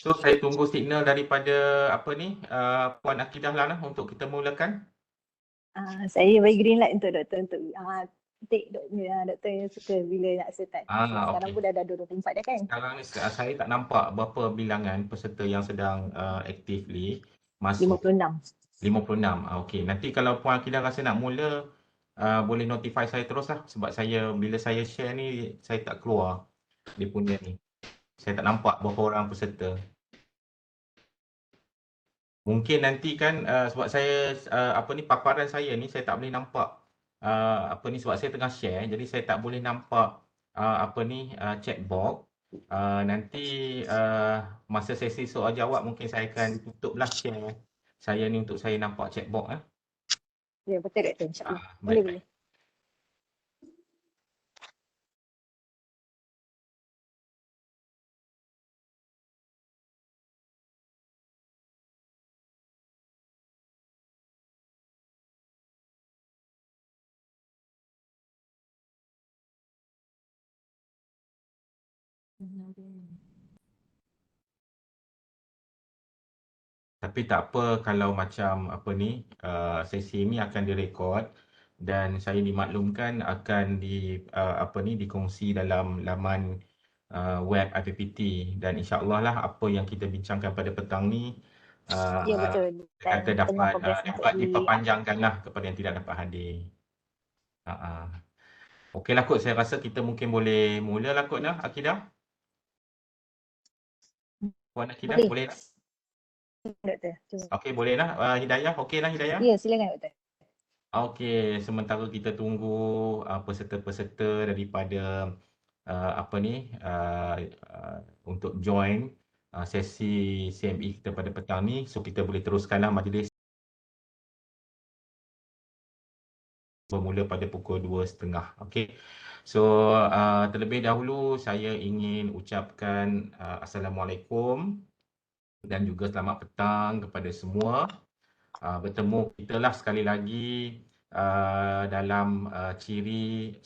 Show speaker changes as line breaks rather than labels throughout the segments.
So saya tunggu signal daripada apa ni Puan Akidah lah untuk kita mulakan.
Saya bagi green light untuk doktor untuk tik doktor yang suka bila nak start. Sekarang
Okey.
pun dah 24 dah kan?
Sekarang ni saya tak nampak berapa bilangan peserta yang sedang actively masuk.
56.
56. Okey, nanti kalau Puan Akidah rasa nak mula boleh notify saya terus lah, sebab saya bila saya share ni saya tak keluar dia punya ni. Saya tak nampak berapa orang peserta. Mungkin nanti kan sebab saya apa ni paparan saya ni saya tak boleh nampak apa ni sebab saya tengah share, jadi saya tak boleh nampak apa ni chat box. Nanti masa sesi soal jawab mungkin saya akan tutuplah share saya ni untuk saya nampak chat box .
Ya, betul doktor. InsyaAllah.
Baik.
Boleh.
Tapi tak apa kalau macam apa ni sesi ini akan direkod dan saya dimaklumkan akan apa ni dikongsi dalam laman web IPPT, dan insya-Allah lah apa yang kita bincangkan pada petang ni
Ya, betul.
kata
Dan tengah
dapat
progress untuk
diperpanjangkan lah kepada yang tidak dapat hadir. Okeylah kot, saya rasa kita mungkin boleh mulalah kot lah Akidah. Puan Akidah boleh lah.
doktor. Cuba.
Okey, boleh lah. Hidayah, okeylah Hidayah.
Ya, silakan doktor.
Okey, sementara kita tunggu peserta-peserta daripada apa ni untuk join sesi CME kita pada petang ni, so kita boleh teruskanlah majlis bermula pada pukul 2.30. Okey. So terlebih dahulu saya ingin ucapkan Assalamualaikum dan juga selamat petang kepada semua. Bertemu kita lah sekali lagi dalam siri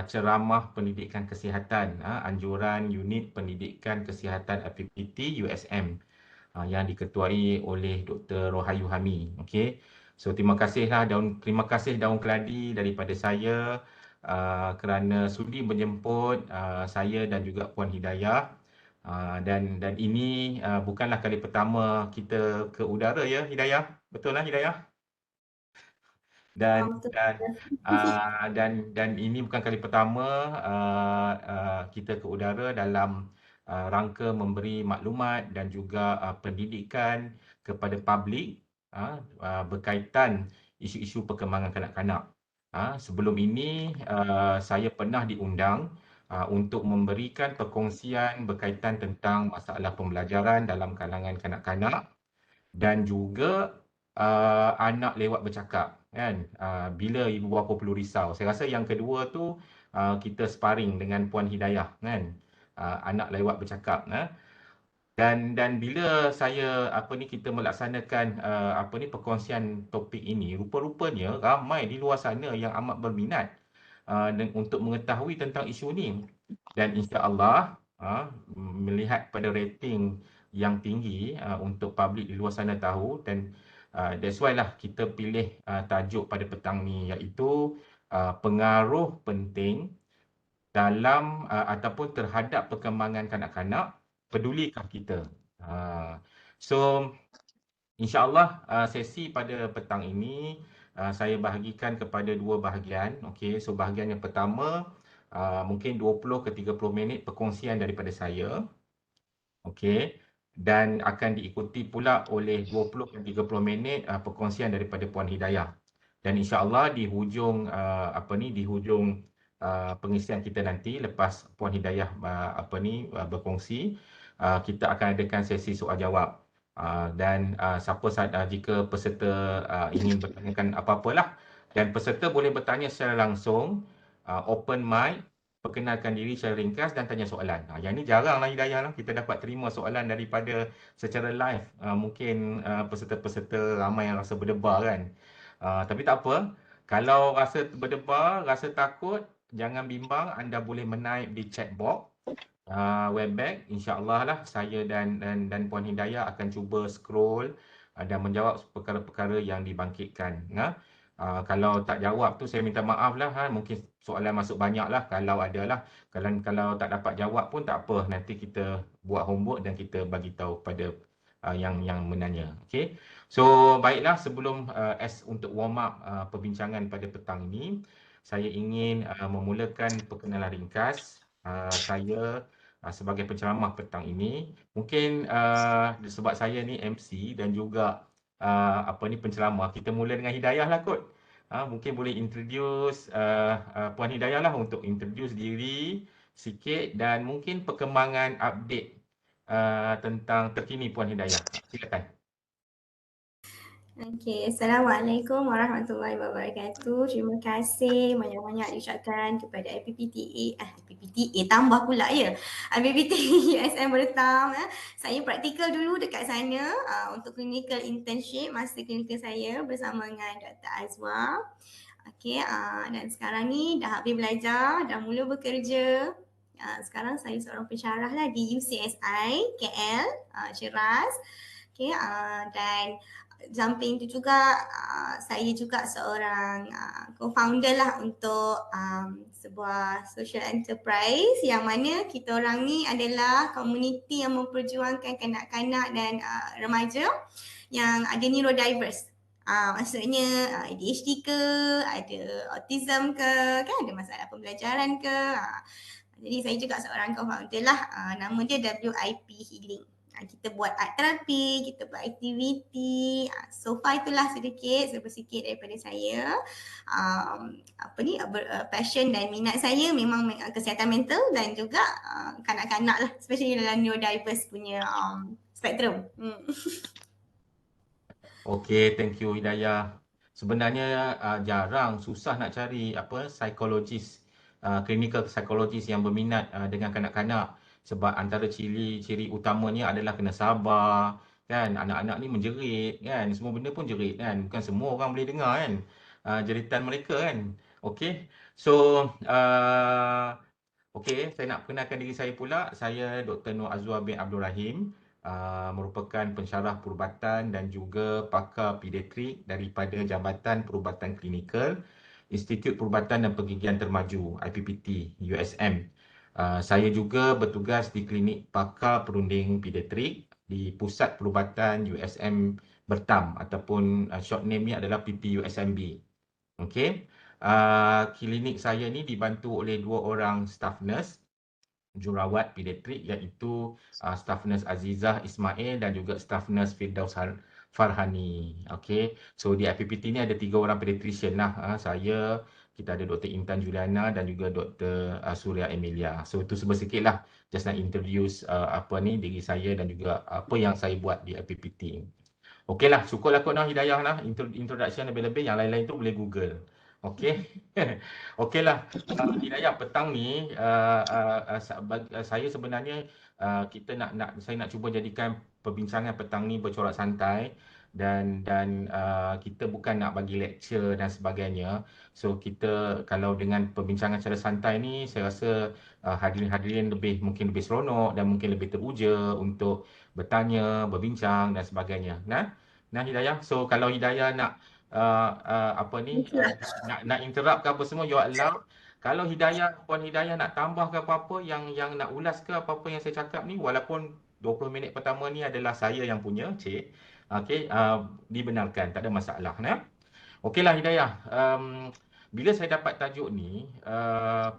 ceramah pendidikan kesihatan, anjuran unit pendidikan kesihatan IPPT USM yang diketuai oleh Dr. Rohayu Hami. Okey. So terima kasih Daun Keladi daripada saya kerana sudi menjemput saya dan juga Puan Hidayah. Dan ini bukanlah kali pertama kita ke udara ya Hidayah. Betul lah Hidayah? Dan ini bukan kali pertama kita ke udara dalam rangka memberi maklumat dan juga pendidikan kepada publik berkaitan isu-isu perkembangan kanak-kanak. Sebelum ini saya pernah diundang untuk memberikan perkongsian berkaitan tentang masalah pembelajaran dalam kalangan kanak-kanak dan juga anak lewat bercakap, kan? Bila ibu bapa perlu risau. Saya rasa yang kedua tu kita sparring dengan Puan Hidayah, kan? Anak lewat bercakap. Dan bila kita melaksanakan perkongsian topik ini, rupa-rupanya ramai di luar sana yang amat berminat untuk mengetahui tentang isu ni. Dan insya-Allah melihat pada rating yang tinggi untuk publik di luar sana tahu, dan that's why lah kita pilih tajuk pada petang ni, iaitu pengaruh penting dalam ataupun terhadap perkembangan kanak-kanak, pedulikah kita? So insya-Allah sesi pada petang ini saya bahagikan kepada dua bahagian. Okey, so bahagian yang pertama mungkin 20 ke 30 minit perkongsian daripada saya. Okey, dan akan diikuti pula oleh 20 ke 30 minit perkongsian daripada Puan Hidayah. Dan insya-Allah di hujung pengisian kita nanti, lepas Puan Hidayah berkongsi, kita akan adakan sesi soal jawab. Dan jika peserta ingin bertanyakan apa-apalah, dan peserta boleh bertanya secara langsung, open mic, perkenalkan diri secara ringkas dan tanya soalan. Yang ni jaranglah Hidayah lah, kita dapat terima soalan daripada secara live. Mungkin peserta-peserta ramai yang rasa berdebar, kan. Tapi tak apa, kalau rasa berdebar, rasa takut, jangan bimbang, anda boleh menaip di chat box Webex, insya-Allah lah saya dan Puan Hidayah akan cuba scroll dan menjawab perkara-perkara yang dibangkitkan. Kalau tak jawab tu saya minta maaf lah, mungkin soalan masuk banyak lah kalau ada lah. Kalau tak dapat jawab pun tak apa, nanti kita buat homework dan kita bagi tahu kepada yang menanya. Okey. So baiklah, sebelum untuk warm up perbincangan pada petang ini, saya ingin memulakan perkenalan ringkas. Saya sebagai penceramah petang ini. Mungkin sebab saya ni MC dan juga penceramah, kita mula dengan Hidayah lah kot. Mungkin boleh introduce Puan Hidayah lah untuk introduce diri sikit dan mungkin perkembangan update tentang terkini Puan Hidayah. Silakan.
Okey, Assalamualaikum warahmatullahi wabarakatuh. Terima kasih banyak-banyak diucapkan kepada IPPTA tambah pula ya. IPPT USM Bertam. Saya praktikal dulu dekat sana untuk clinical internship masa clinical saya bersama dengan Dr. Azwa. Okey, dan sekarang ni dah habis belajar, dah mula bekerja. Sekarang saya seorang pensyarah lah di UCSI KL, Shiraz. Okey, dan jumping tu juga saya juga seorang co-founder lah untuk sebuah social enterprise yang mana kita orang ni adalah komuniti yang memperjuangkan kanak-kanak dan remaja yang ada neurodiverse. Maksudnya ADHD ke, ada autism ke, kan ada masalah pembelajaran ke. Jadi saya juga seorang co-founder lah, nama dia WIP Healing. Kita buat art therapy, kita buat aktiviti. So far itulah sedikit daripada saya. Passion dan minat saya memang kesihatan mental dan juga kanak-kanak lah, especially dalam neurodiverse punya spektrum.
Okey, thank you Hidayah. Sebenarnya jarang, susah nak cari psikologis, clinical psychologist yang berminat dengan kanak-kanak, sebab antara ciri utamanya adalah kena sabar, kan. Anak-anak ni menjerit, kan. Semua benda pun jerit, kan. Bukan semua orang boleh dengar, kan, jeritan mereka, kan. Okey. So okey, saya nak perkenalkan diri saya pula. Saya Dr. Nur Azwar bin Abdul Rahim, merupakan pensyarah perubatan dan juga pakar pediatrik daripada Jabatan Perubatan Klinikal Institut Perubatan dan Pergigian Termaju IPPT USM. Saya juga bertugas di klinik pakar perunding pediatrik di Pusat Perubatan USM Bertam ataupun short name ni adalah PPUSMB. Okey. Klinik saya ni dibantu oleh 2 orang staff nurse jurawat pediatrik, iaitu staff nurse Azizah Ismail dan juga staff nurse Firdaus Farhani. Okey. So di IPPT ni ada 3 orang pediatrician lah. Saya, kita ada Dr. Intan Juliana dan juga Dr. Surya Emilia. So itu sedikit lah, just nak introduce diri saya dan juga apa yang saya buat di IPPT. Okeylah, syukurlah kot Hidayah lah, introduction lebih-lebih, yang lain-lain tu boleh Google. Okey. Okeylah, Hidayah, petang ni saya sebenarnya saya nak cuba jadikan perbincangan petang ni bercorak santai dan kita bukan nak bagi lecture dan sebagainya. So kita kalau dengan perbincangan secara santai ni, saya rasa hadirin-hadirin mungkin lebih seronok dan mungkin lebih teruja untuk bertanya, berbincang dan sebagainya. Nah Hidayah, so kalau Hidayah nak nak interrupt ke apa semua, you allow. Kalau Puan Hidayah nak tambah ke apa-apa yang nak ulas ke apa-apa yang saya cakap ni, walaupun 20 minit pertama ni adalah saya yang punya, cik. Okey, dibenarkan, tak ada masalah. Okeylah Hidayah, bila saya dapat tajuk ni,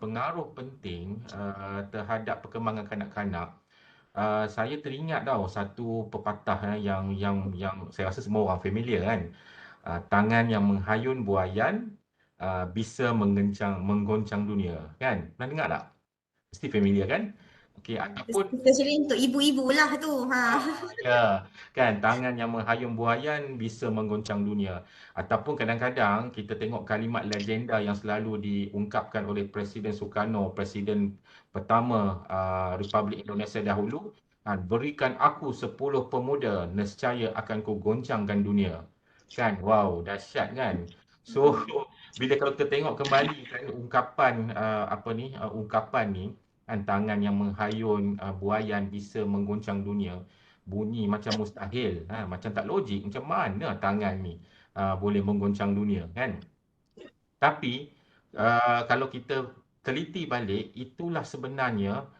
pengaruh penting terhadap perkembangan kanak-kanak, saya teringat satu pepatah yang saya rasa semua orang familiar, kan. Tangan yang menghayun buayan bisa menggoncang dunia, kan? Pernah dengar tak? Mesti familiar, kan? Okey, ataupun
especially untuk ibu-ibu lah tu.
ya, kan, tangan yang menghayun buayan bisa menggoncang dunia. Ataupun kadang-kadang kita tengok kalimat legenda yang selalu diungkapkan oleh Presiden Sukarno, Presiden pertama Republik Indonesia dahulu, berikan aku 10 pemuda, nescaya akan ku goncangkan dunia. Kan, wow, dahsyat, kan. So bila kalau kita tengok kembali kan ungkapan ungkapan ni, Kan tangan yang menghayun buaian bisa mengguncang dunia. Bunyi macam mustahil, macam tak logik. Macam mana tangan ni boleh mengguncang dunia, kan? Tapi kalau kita teliti balik, itulah sebenarnya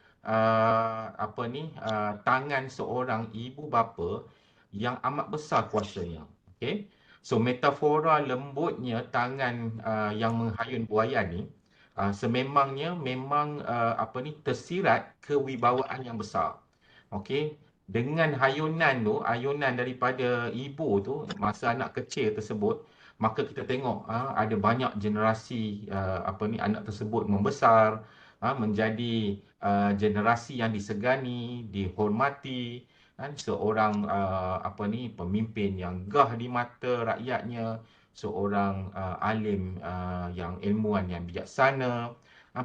tangan seorang ibu bapa yang amat besar kuasanya. Okey. So metafora lembutnya tangan yang menghayun buaian ni sememangnya memang tersirat kewibawaan yang besar. Okey. Dengan ayunan daripada ibu tu masa anak kecil tersebut, maka kita tengok ada banyak generasi anak tersebut membesar menjadi generasi yang disegani, dihormati, seorang pemimpin yang gah di mata rakyatnya, seorang alim yang ilmuwan yang bijaksana,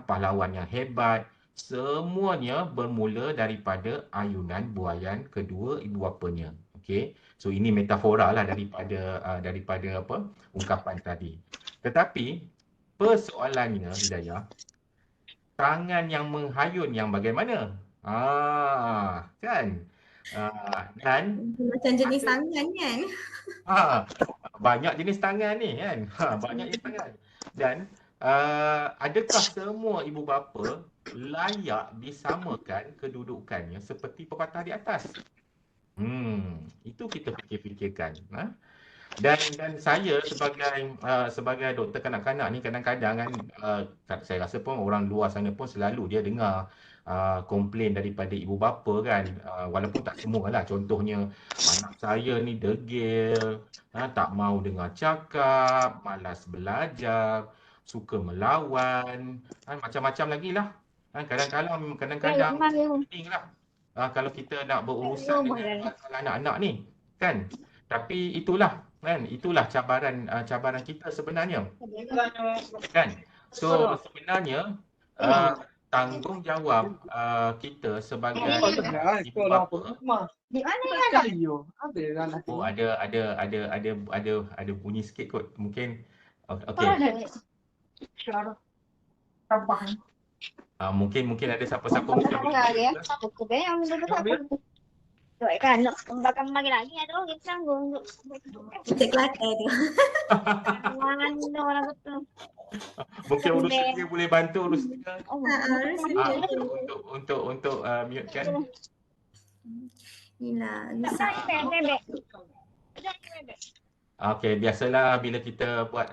pahlawan yang hebat. Semuanya bermula daripada ayunan buaian kedua ibu bapanya. Okey. So ini metafora lah daripada ungkapan tadi. Tetapi persoalannya, Hidayah, tangan yang menghayun yang bagaimana? Kan? Dan
Macam jenis tangan kan?
banyak jenis tangan ni kan. Banyak jenis tangan. Dan adakah semua ibu bapa layak disamakan kedudukannya seperti pepatah di atas? Itu kita fikir-fikirkan. Dan saya sebagai doktor kanak-kanak ni kadang-kadang kan saya rasa pun orang luar sana pun selalu dia dengar komplain daripada ibu bapa kan, walaupun tak semualah. Contohnya anak saya ni degil, tak mau dengar cakap, malas belajar, suka melawan, macam-macam lagi lah. Kadang-kadang pening lah kalau kita nak berurusan dengan anak-anak ni kan. Tapi itulah kan, itulah cabaran kita sebenarnya kan. So sebenarnya tanggungjawab kita sebagai ibu bapa.
Di mana
ada bunyi sikit kot mungkin. Okey. Mungkin ada siapa-siapa mungkin
kan bakal bagi lagi ada kita tanggung
Kita Kelantan tu.
orang betul.
mungkin urus dia boleh bantu urus dia. Untuk mute kan.
Inilah
Bebek.
Okey, biasalah bila kita buat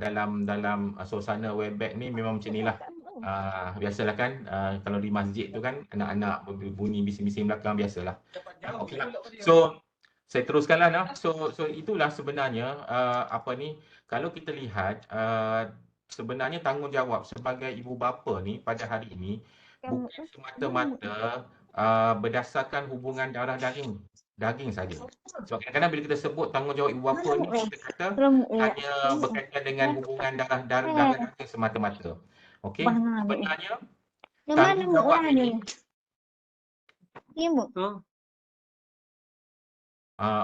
dalam suasana Webex ni memang macam inilah. Biasalah kan, kalau di masjid tu kan anak-anak bunyi bising-bising belakang biasalah. Okeylah. So saya teruskanlah nah. So itulah sebenarnya kalau kita lihat sebenarnya tanggungjawab sebagai ibu bapa ni pada hari ini bukan semata-mata berdasarkan hubungan darah daging saja. Sebab kadang-kadang bila kita sebut tanggungjawab ibu bapa ni, kita kata hanya berkaitan dengan hubungan darah daging semata-mata. Okey, sebenarnya tanggungjawab ini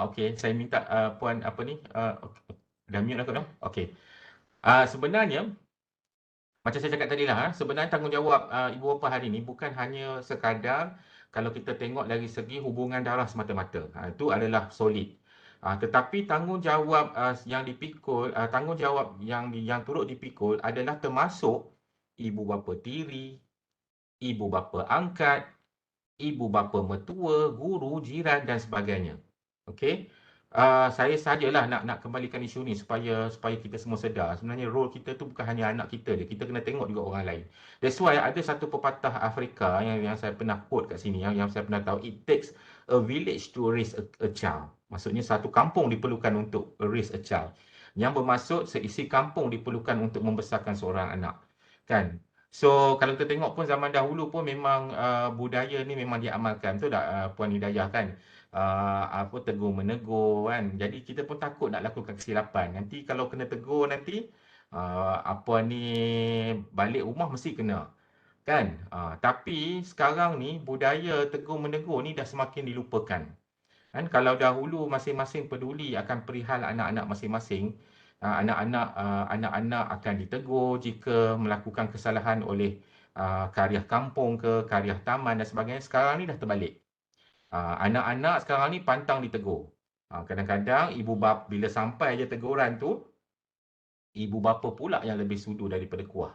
okey, saya minta puan dah mute aku dah. Okey. Sebenarnya macam saya cakap tadi lah, sebenarnya tanggungjawab ibu bapa hari ini bukan hanya sekadar kalau kita tengok dari segi hubungan darah semata-mata. Itu adalah solid. Tetapi tanggungjawab yang dipikul, tanggungjawab yang turut dipikul adalah termasuk ibu bapa tiri, ibu bapa angkat, ibu bapa mertua, guru, jiran dan sebagainya. Okey. Saya sajalah nak kembalikan isu ni supaya kita semua sedar sebenarnya role kita tu bukan hanya anak kita je, kita kena tengok juga orang lain. That's why ada satu pepatah Afrika yang saya pernah quote kat sini, yang saya pernah tahu, it takes a village to raise a child. Maksudnya satu kampung diperlukan untuk raise a child. Yang bermaksud seisi kampung diperlukan untuk membesarkan seorang anak. Kan? So kalau kita tengok pun zaman dahulu pun memang budaya ni memang diamalkan. Betul tak Puan Hidayah kan? Tegur menegur kan. Jadi kita pun takut nak lakukan kesilapan. Nanti kalau kena tegur nanti balik rumah mesti kena. Kan? Tapi sekarang ni budaya tegur menegur ni dah semakin dilupakan. Kan kalau dahulu masing-masing peduli akan perihal anak-anak masing-masing, anak-anak akan ditegur jika melakukan kesalahan oleh kariah kampung ke, kariah taman dan sebagainya. Sekarang ni dah terbalik. Anak-anak sekarang ni pantang ditegur. Kadang-kadang ibu bapa bila sampai je teguran tu, ibu bapa pula yang lebih sudu daripada kuah.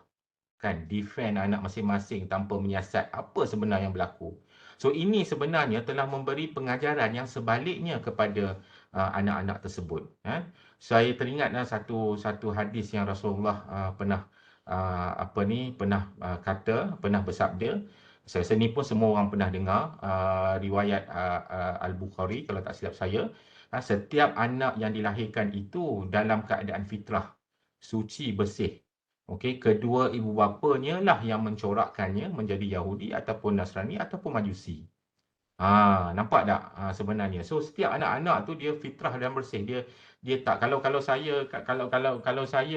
Kan, defend anak masing-masing tanpa menyiasat apa sebenar yang berlaku. So ini sebenarnya telah memberi pengajaran yang sebaliknya kepada anak-anak tersebut. Saya teringatlah satu hadis yang Rasulullah pernah pernah bersabda. Saya rasa ni pun semua orang pernah dengar, riwayat Al-Bukhari kalau tak silap saya. Setiap anak yang dilahirkan itu dalam keadaan fitrah, suci, bersih. Okey, kedua ibu bapanya lah yang mencorakkannya menjadi Yahudi ataupun Nasrani ataupun Majusi. Nampak tak sebenarnya. So setiap anak-anak tu dia fitrah dan bersih. Dia tak, kalau saya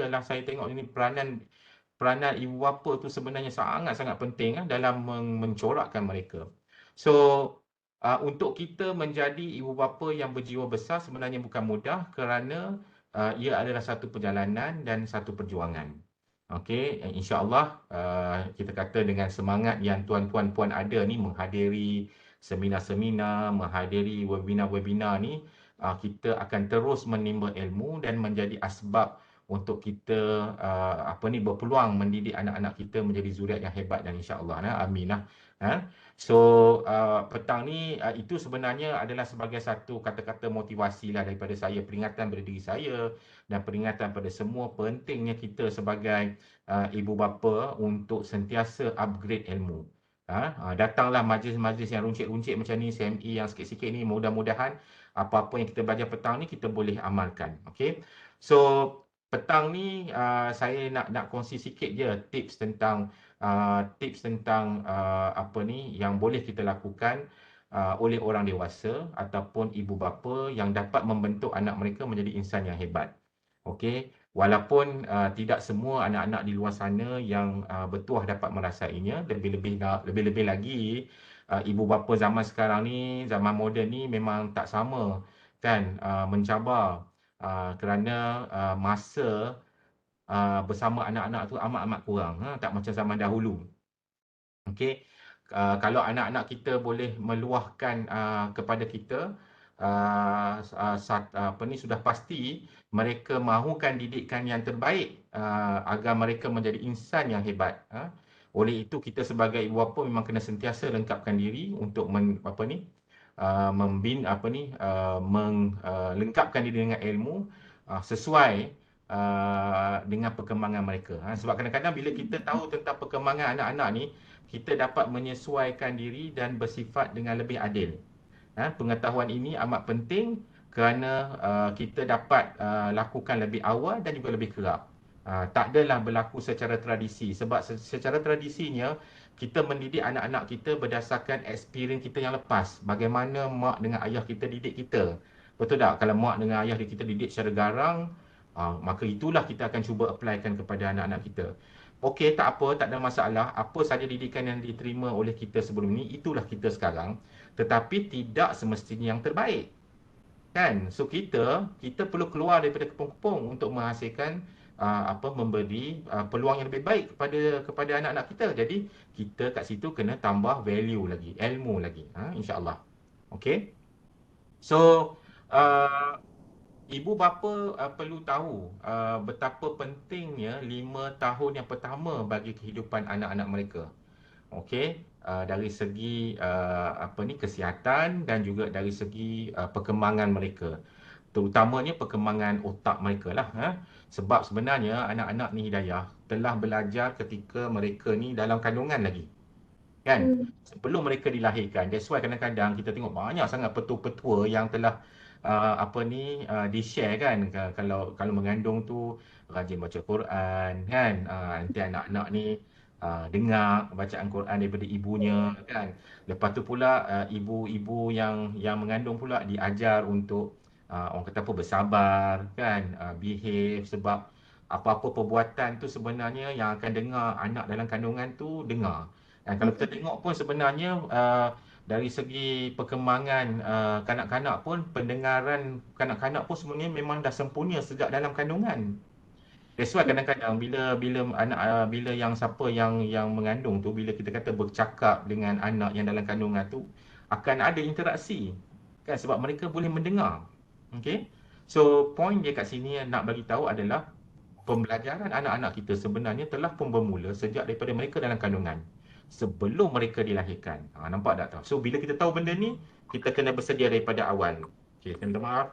lah, saya tengok ini peranan ibu bapa tu sebenarnya sangat-sangat penting dalam mencorakkan mereka. So untuk kita menjadi ibu bapa yang berjiwa besar sebenarnya bukan mudah, kerana ia adalah satu perjalanan dan satu perjuangan. Okey, insya-Allah kita kata dengan semangat yang tuan-tuan puan ada ni, menghadiri seminar-seminar, menghadiri webinar-webinar ni, kita akan terus menimba ilmu dan menjadi asbab untuk kita berpeluang mendidik anak-anak kita menjadi zuriat yang hebat dan insya-Allah. Amin lah. So petang ni itu sebenarnya adalah sebagai satu kata-kata motivasi lah daripada saya, peringatan pada diri saya dan peringatan pada semua pentingnya kita sebagai ibu bapa untuk sentiasa upgrade ilmu. Datanglah majlis-majlis yang runcit-runcit macam ni, CME yang sikit-sikit ni, mudah-mudahan apa-apa yang kita belajar petang ni kita boleh amalkan. Okey. So petang ni saya nak kongsi sikit je tips tentang yang boleh kita lakukan oleh orang dewasa ataupun ibu bapa yang dapat membentuk anak mereka menjadi insan yang hebat. Okey, walaupun tidak semua anak-anak di luar sana yang bertuah dapat merasainya, lebih-lebih lagi ibu bapa zaman sekarang ni, zaman moden ni memang tak sama kan, mencabar kerana masa bersama anak-anak tu amat-amat kurang, tak macam zaman dahulu. Okey, kalau anak-anak kita boleh meluahkan kepada kita, sudah pasti mereka mahukan didikan yang terbaik agar mereka menjadi insan yang hebat. Oleh itu kita sebagai ibu bapa memang kena sentiasa lengkapkan diri untuk melengkapkan diri dengan ilmu sesuai dengan perkembangan mereka. Sebab kadang-kadang bila kita tahu tentang perkembangan anak-anak ni, kita dapat menyesuaikan diri dan bersifat dengan lebih adil. Pengetahuan ini amat penting kerana kita dapat lakukan lebih awal dan juga lebih kerap. Tak adalah berlaku secara tradisi, sebab secara tradisinya kita mendidik anak-anak kita berdasarkan experience kita yang lepas. Bagaimana mak dengan ayah kita didik kita. Betul tak? Kalau mak dengan ayah kita didik secara garang, maka itulah kita akan cuba applykan kepada anak-anak kita. Okey, tak apa, tak ada masalah. Apa saja didikan yang diterima oleh kita sebelum ni, itulah kita sekarang. Tetapi tidak semestinya yang terbaik. Kan? So kita perlu keluar daripada kepung-kepung untuk menghasilkan memberi peluang yang lebih baik kepada anak-anak kita. Jadi kita kat situ kena tambah value lagi, ilmu lagi, insya-Allah. Okey. So ibu bapa perlu tahu betapa pentingnya 5 tahun yang pertama bagi kehidupan anak-anak mereka. Okey, dari segi kesihatan dan juga dari segi perkembangan mereka. Terutamanya perkembangan otak mereka lah. Sebab sebenarnya anak-anak ni Hidayah telah belajar ketika mereka ni dalam kandungan lagi. Kan? Sebelum mereka dilahirkan. That's why kadang-kadang kita tengok banyak sangat petua-petua yang telah di-share kan. Kalau mengandung tu rajin baca Quran kan. Nanti anak-anak ni dengar bacaan Quran daripada ibunya kan. Lepas tu pula ibu-ibu yang mengandung pula diajar untuk orang kata apa, bersabar kan, behave, sebab apa-apa perbuatan tu sebenarnya yang akan dengar anak dalam kandungan tu dengar. Dan kalau kita tengok pun sebenarnya dari segi perkembangan kanak-kanak pun, pendengaran kanak-kanak pun sebenarnya memang dah sempurna sejak dalam kandungan. That's why kadang-kadang bila yang siapa yang mengandung tu, bila kita kata bercakap dengan anak yang dalam kandungan tu, akan ada interaksi. Kan, sebab mereka boleh mendengar. Okay? So point dia kat sini nak bagi tahu adalah pembelajaran anak-anak kita sebenarnya telah pun bermula sejak daripada mereka dalam kandungan, sebelum mereka dilahirkan. Nampak tak? So bila kita tahu benda ni, kita kena bersedia daripada awal. Okay, saya minta maaf.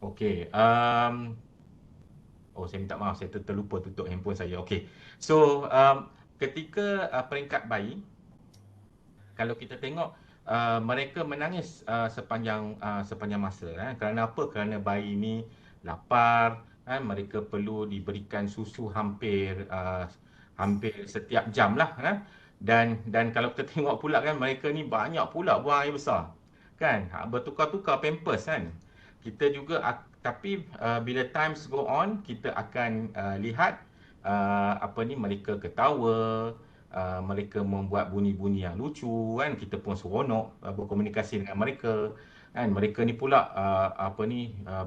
Okay, saya minta maaf, saya terlupa tutup handphone saya. Okay, so ketika peringkat bayi, kalau kita tengok mereka menangis sepanjang masa. Kerana apa? Kerana bayi ni lapar, mereka perlu diberikan susu hampir setiap jam lah. Dan kalau kita tengok pula kan, mereka ni banyak pula buang air besar. Kan? Bertukar-tukar pampers kan. Kita juga tapi bila times go on, kita akan lihat mereka ketawa, mereka membuat bunyi-bunyi yang lucu kan, kita pun seronok berkomunikasi dengan mereka kan. Mereka ni pula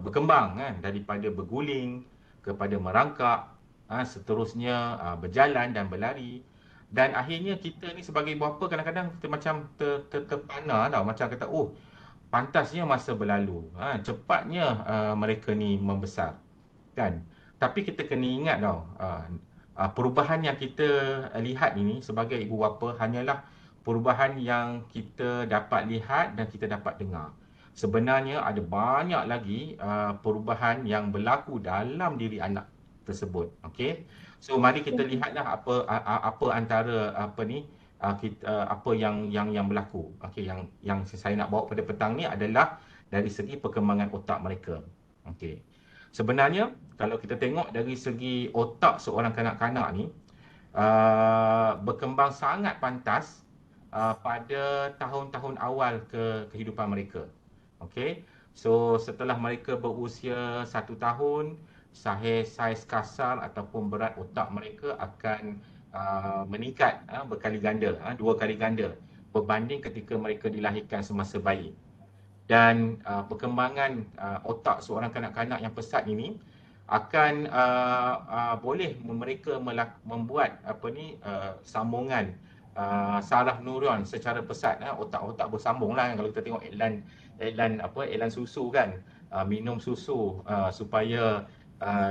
berkembang kan, daripada berguling kepada merangkak, seterusnya berjalan dan berlari. Dan akhirnya kita ni sebagai bapa kadang-kadang kita macam terpana tau, macam kata pantasnya masa berlalu, cepatnya mereka ni membesar kan. Tapi kita kena ingat tau, perubahan yang kita lihat ini sebagai ibu bapa hanyalah perubahan yang kita dapat lihat dan kita dapat dengar. Sebenarnya ada banyak lagi perubahan yang berlaku dalam diri anak tersebut. Okey. So mari kita lihatlah apa antara apa yang berlaku. Okey, yang saya nak bawa pada petang ni adalah dari segi perkembangan otak mereka. Okey. Sebenarnya kalau kita tengok dari segi otak seorang kanak-kanak ni berkembang sangat pantas pada tahun-tahun awal kehidupan mereka. Okey. So setelah mereka berusia 1 tahun, saiz kasar ataupun berat otak mereka akan meningkat berkali ganda, 2 kali ganda berbanding ketika mereka dilahirkan semasa bayi. Dan perkembangan otak seorang kanak-kanak yang pesat ini akan boleh mereka membuat sambungan saraf neuron secara pesat. Otak-otak bersambung lah kalau kita tengok iklan susu kan, minum susu supaya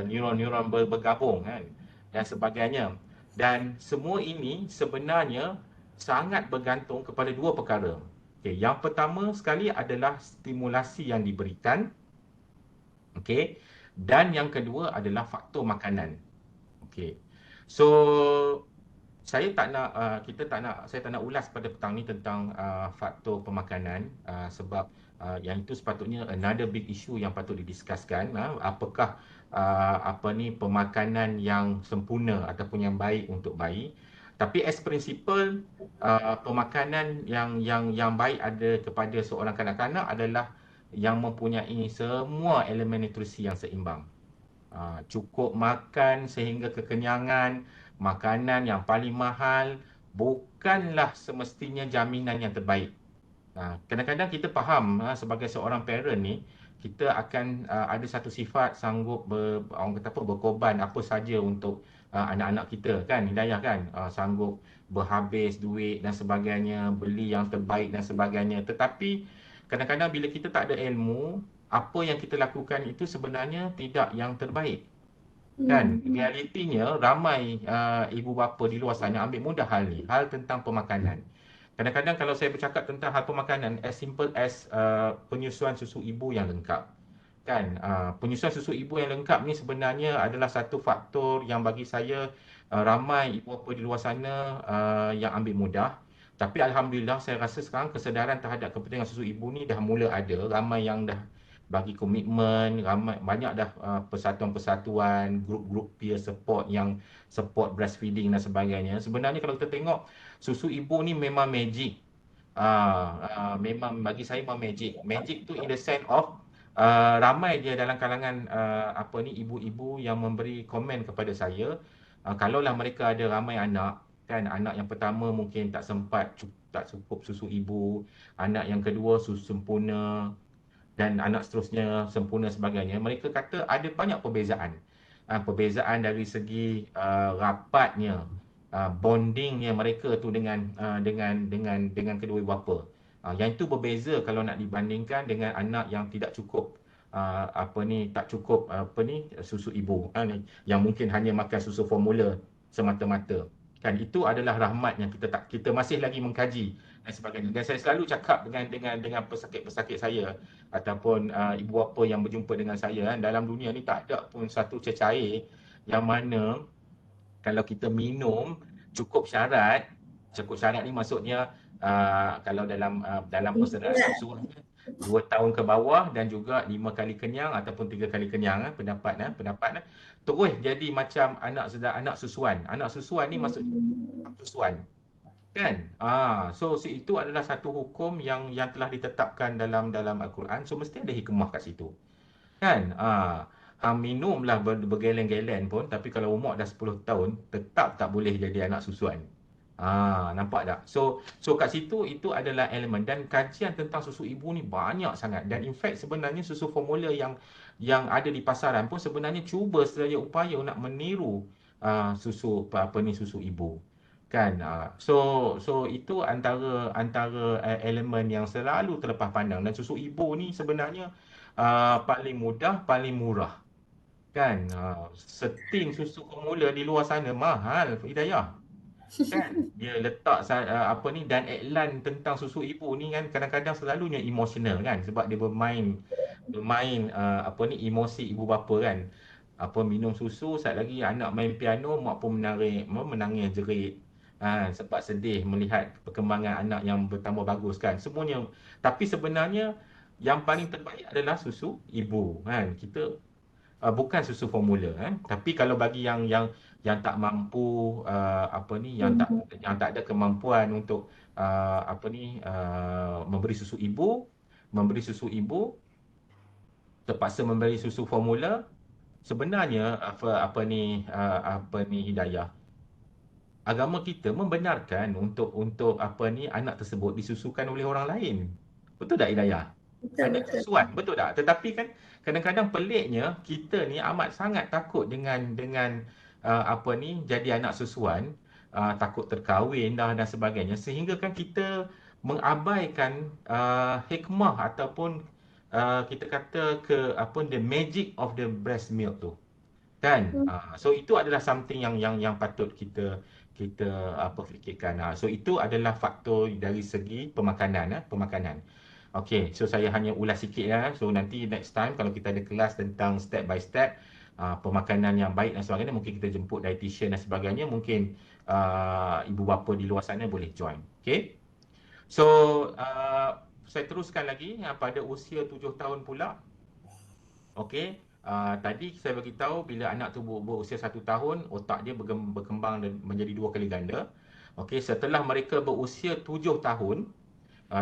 neuron-neuron bergabung kan, dan sebagainya. Dan semua ini sebenarnya sangat bergantung kepada 2 perkara. Okay, yang pertama sekali adalah stimulasi yang diberikan. Okay. Dan yang kedua adalah faktor makanan. Okay. So saya tak nak ulas pada petang ni tentang faktor pemakanan, sebab yang itu sepatutnya another big issue yang patut didiskuskan. Apakah pemakanan yang sempurna ataupun yang baik untuk bayi. Tapi as principle, pemakanan yang baik ada kepada seorang kanak-kanak adalah yang mempunyai semua elemen nutrisi yang seimbang. Cukup makan sehingga kekenyangan, makanan yang paling mahal bukanlah semestinya jaminan yang terbaik. Kadang-kadang kita faham sebagai seorang parent ni, kita akan ada satu sifat sanggup berkorban apa saja untuk anak-anak kita kan, Hidayah kan, sanggup berhabis duit dan sebagainya, beli yang terbaik dan sebagainya. Tetapi kadang-kadang bila kita tak ada ilmu, apa yang kita lakukan itu sebenarnya tidak yang terbaik. Kan, realitinya ramai ibu bapa di luar sana ambil mudah hal ni, hal tentang pemakanan. Kadang-kadang kalau saya bercakap tentang hal pemakanan, as simple as penyusuan susu ibu yang lengkap. Kan, penyusuan susu ibu yang lengkap ni sebenarnya adalah satu faktor yang bagi saya ramai ibu bapa di luar sana yang ambil mudah. Tapi alhamdulillah saya rasa sekarang kesedaran terhadap kepentingan susu ibu ni dah mula ada. Ramai yang dah bagi komitmen, banyak dah persatuan-persatuan, grup-grup peer support yang support breastfeeding dan sebagainya. Sebenarnya kalau kita tengok, susu ibu ni memang magic. Memang bagi saya memang magic. Magic tu in the sense of ramai dia dalam kalangan ibu-ibu yang memberi komen kepada saya, kalaulah mereka ada ramai anak, Kan anak yang pertama mungkin tak sempat, tak cukup susu ibu, anak yang kedua susu sempurna, dan anak seterusnya sempurna sebagainya. Mereka kata ada banyak perbezaan. Perbezaan dari segi rapatnya, bondingnya mereka tu dengan kedua ibu bapa. Yang itu berbeza kalau nak dibandingkan dengan anak yang tidak cukup tak cukup susu ibu, yang mungkin hanya makan susu formula semata-mata. Kan itu adalah rahmat yang kita masih lagi mengkaji dan sebagainya. Dan saya selalu cakap dengan pesakit-pesakit saya ataupun ibu bapa yang berjumpa dengan saya, dalam dunia ni tak ada pun satu cecair yang mana kalau kita minum cukup syarat ni maksudnya kalau dalam persediaan susu 2 tahun ke bawah dan juga 5 kali kenyang ataupun 3 kali kenyang, pendapat terus jadi macam anak susuan. Anak susuan ni maksudnya susuan. Kan? So itu adalah satu hukum yang telah ditetapkan dalam Al-Quran. So mesti ada hikmah kat situ. Kan? Minumlah bergelen-gelen pun, tapi kalau umur dah 10 tahun tetap tak boleh jadi anak susuan. Nampak tak? So kat situ itu adalah elemen, dan kajian tentang susu ibu ni banyak sangat. Dan in fact sebenarnya susu formula yang ada di pasaran pun sebenarnya cuba sedaya upaya nak meniru susu susu ibu. Kan? So itu antara elemen yang selalu terlepas pandang. Dan susu ibu ni sebenarnya paling mudah, paling murah. Kan? Seting susu formula di luar sana mahal, Hidayah. Kan? Dia letak dan iklan tentang susu ibu ni kan kadang-kadang selalunya emosional kan, sebab dia bermain emosi ibu bapa kan. Minum susu, sat lagi anak main piano, mak pun menangis jerit. Sebab sedih melihat perkembangan anak yang bertambah bagus kan. Semuanya. Tapi sebenarnya yang paling terbaik adalah susu ibu kan. Kita bukan susu formula kan. Tapi kalau bagi yang tak mampu yang tak ada kemampuan untuk memberi susu ibu, terpaksa memberi susu formula, sebenarnya Hidayah, agama kita membenarkan untuk anak tersebut disusukan oleh orang lain. Betul tak, Hidayah? Anak susuan, betul tak? Tetapi kan kadang-kadang peliknya kita ni amat sangat takut dengan jadi anak susuan, takut terkahwin dan sebagainya, sehingga kan kita mengabaikan hikmah ataupun kita kata the magic of the breast milk tu. Kan? So itu adalah something yang patut kita fikirkan. So itu adalah faktor dari segi pemakanan. Okay, so saya hanya ulas sikit ya. So nanti next time kalau kita ada kelas tentang step by step pemakanan yang baik dan sebagainya, mungkin kita jemput dietitian dan sebagainya, mungkin ibu bapa di luar sana boleh join. Okay. So saya teruskan lagi pada usia 7 tahun pula. Okay. Tadi saya bagi tahu bila anak tu berusia 1 tahun, otak dia berkembang menjadi 2 kali ganda. Okey, setelah mereka berusia 7 tahun,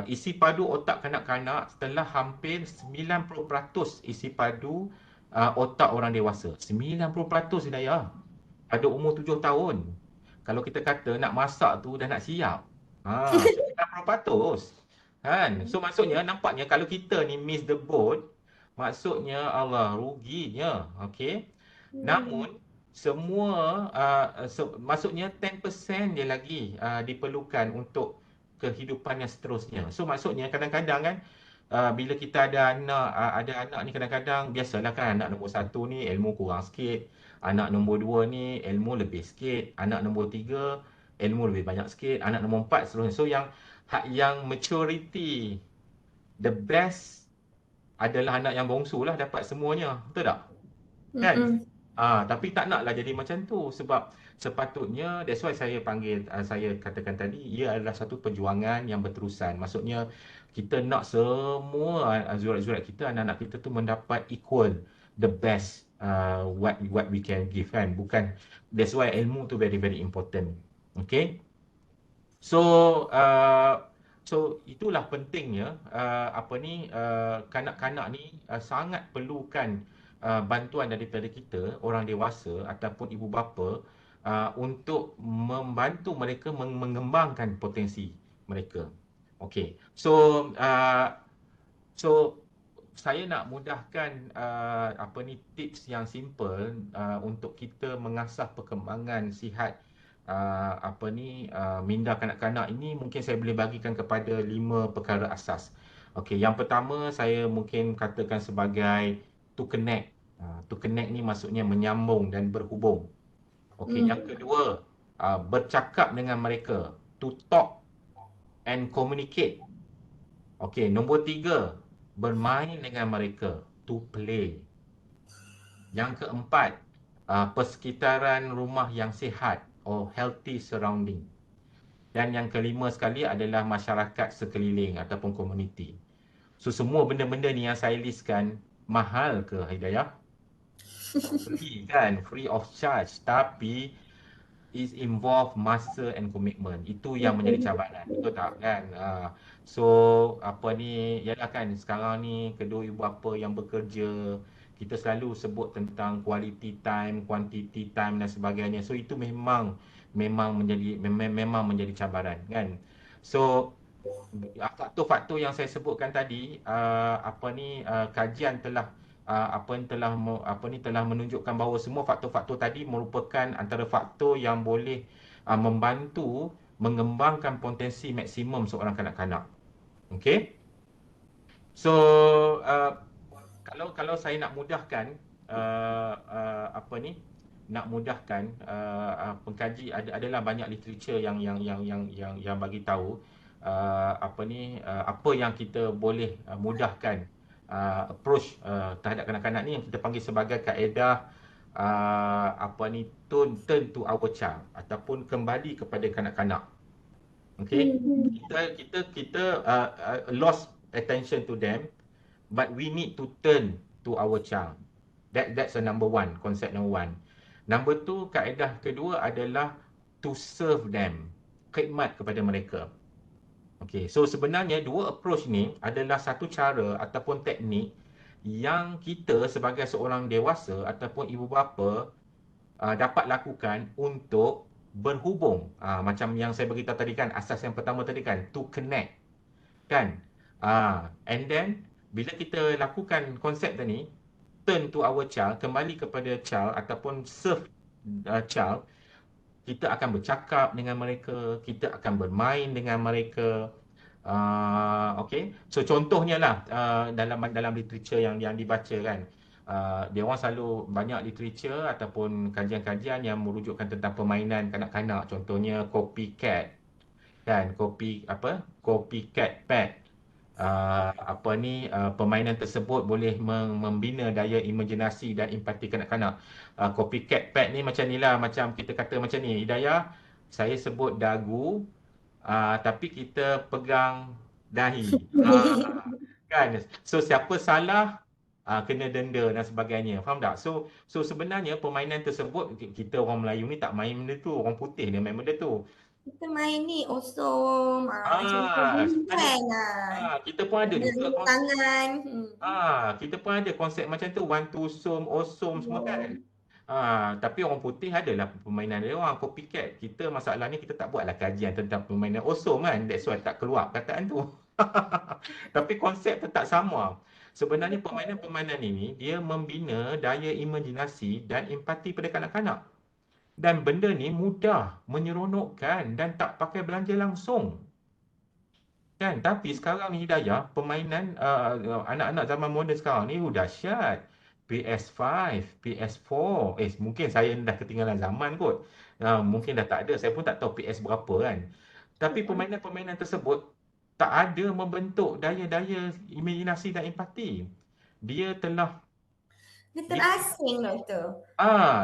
isi padu otak kanak-kanak telah hampir 90% isi padu otak orang dewasa. 90% Hidayah. Pada umur 7 tahun. Kalau kita kata nak masak tu dah nak siap. 90%. Kan? So maksudnya nampaknya kalau kita ni miss the boat, maksudnya Allah ruginya. Okey. Namun semua maksudnya 10% dia lagi diperlukan untuk kehidupan yang seterusnya. So maksudnya kadang-kadang kan bila kita ada anak ni, kadang-kadang biasalah kan, anak nombor 1 ni ilmu kurang sikit, anak nombor 2 ni ilmu lebih sikit, anak nombor 3 ilmu lebih banyak sikit, anak nombor 4 seterusnya. So yang maturity the best adalah anak yang bongsu lah, dapat semuanya. Betul tak? Kan? Tapi tak naklah jadi macam tu, sebab sepatutnya, that's why saya katakan tadi, ia adalah satu perjuangan yang berterusan. Maksudnya kita nak semua zurat-zurat kita, anak-anak kita tu mendapat equal the best what we can give kan. Bukan, that's why ilmu tu very very important. Okay. So itulah pentingnya kanak-kanak ni sangat perlukan bantuan daripada kita orang dewasa ataupun ibu bapa untuk membantu mereka mengembangkan potensi mereka. Okey. So saya nak mudahkan tips yang simple untuk kita mengasah perkembangan sihat minda kanak-kanak ini. Mungkin saya boleh bagikan kepada 5 perkara asas. Okey, yang pertama saya mungkin katakan sebagai to connect. To connect ni maksudnya menyambung dan berhubung. Okey, yang kedua bercakap dengan mereka, to talk and communicate. Okey, nombor 3 bermain dengan mereka, to play. Yang keempat, persekitaran rumah yang sihat or healthy surrounding. Dan yang kelima sekali adalah masyarakat sekeliling ataupun komuniti. So semua benda-benda ni yang saya listkan, mahal ke Hidayah? Free kan, free of charge, tapi is involve masa and commitment. Itu yang menjadi cabaran, betul tak kan? So yalah kan, sekarang ni kedua ibu bapa yang bekerja, kita selalu sebut tentang quality time, quantity time dan sebagainya. So itu memang menjadi cabaran kan. So faktor-faktor yang saya sebutkan tadi, kajian telah telah menunjukkan bahawa semua faktor-faktor tadi merupakan antara faktor yang boleh membantu mengembangkan potensi maksimum seorang kanak-kanak. Okey. So kalau saya nak mudahkan pengkaji, adalah banyak literature yang bagi tahu apa yang kita boleh mudahkan approach terhadap kanak-kanak ni, yang kita panggil sebagai kaedah turn to our child ataupun kembali kepada kanak-kanak. Okey, kita lost attention to them, but we need to turn to our child. That's a number one, concept number one. Number two, kaedah kedua adalah to serve them, khidmat kepada mereka. Okey, so sebenarnya dua approach ni adalah satu cara ataupun teknik yang kita sebagai seorang dewasa ataupun ibu bapa dapat lakukan untuk berhubung. Macam yang saya beritahu tadi kan, asas yang pertama tadi kan, to connect kan. And then bila kita lakukan konsep tadi, turn to our child, kembali kepada child ataupun serve child, kita akan bercakap dengan mereka, kita akan bermain dengan mereka. Okey, so contohnya lah dalam literature yang dibaca kan, dia orang selalu banyak literature ataupun kajian-kajian yang merujukkan tentang permainan kanak-kanak. Contohnya copycat kan, copycat pet. Permainan tersebut boleh membina daya imajinasi dan empati kanak-kanak. Copycat pet ni macam ni lah, macam kita kata macam ni, Hidayah, saya sebut dagu, tapi kita pegang dahi. Kan? So siapa salah kena denda dan sebagainya. Faham tak? So sebenarnya permainan tersebut, kita orang Melayu ni tak main benda tu, orang putih dia main benda tu.
Kita main ni osom,
kita pun ada juga konsep
tangan.
Kita pun ada konsep macam tu, one two som, osom semua kan. Tapi orang putih adalah permainan dia orang, copycat. Kita masalah ni kita tak buatlah kajian tentang permainan osom kan. That's why tak keluar perkataan tu. Tapi konsep tetap sama. Sebenarnya permainan-permainan ini dia membina daya imajinasi dan empati pada kanak-kanak. Dan benda ni mudah, menyeronokkan dan tak pakai belanja langsung. Kan? Tapi sekarang ni Hidayah, permainan anak-anak zaman moden sekarang ni dahsyat. PS5, PS4, mungkin saya dah ketinggalan zaman kot. Mungkin dah tak ada, saya pun tak tahu PS berapa kan. Tapi permainan-permainan tersebut tak ada membentuk daya-daya imajinasi dan empati. Dia
terasing doktor.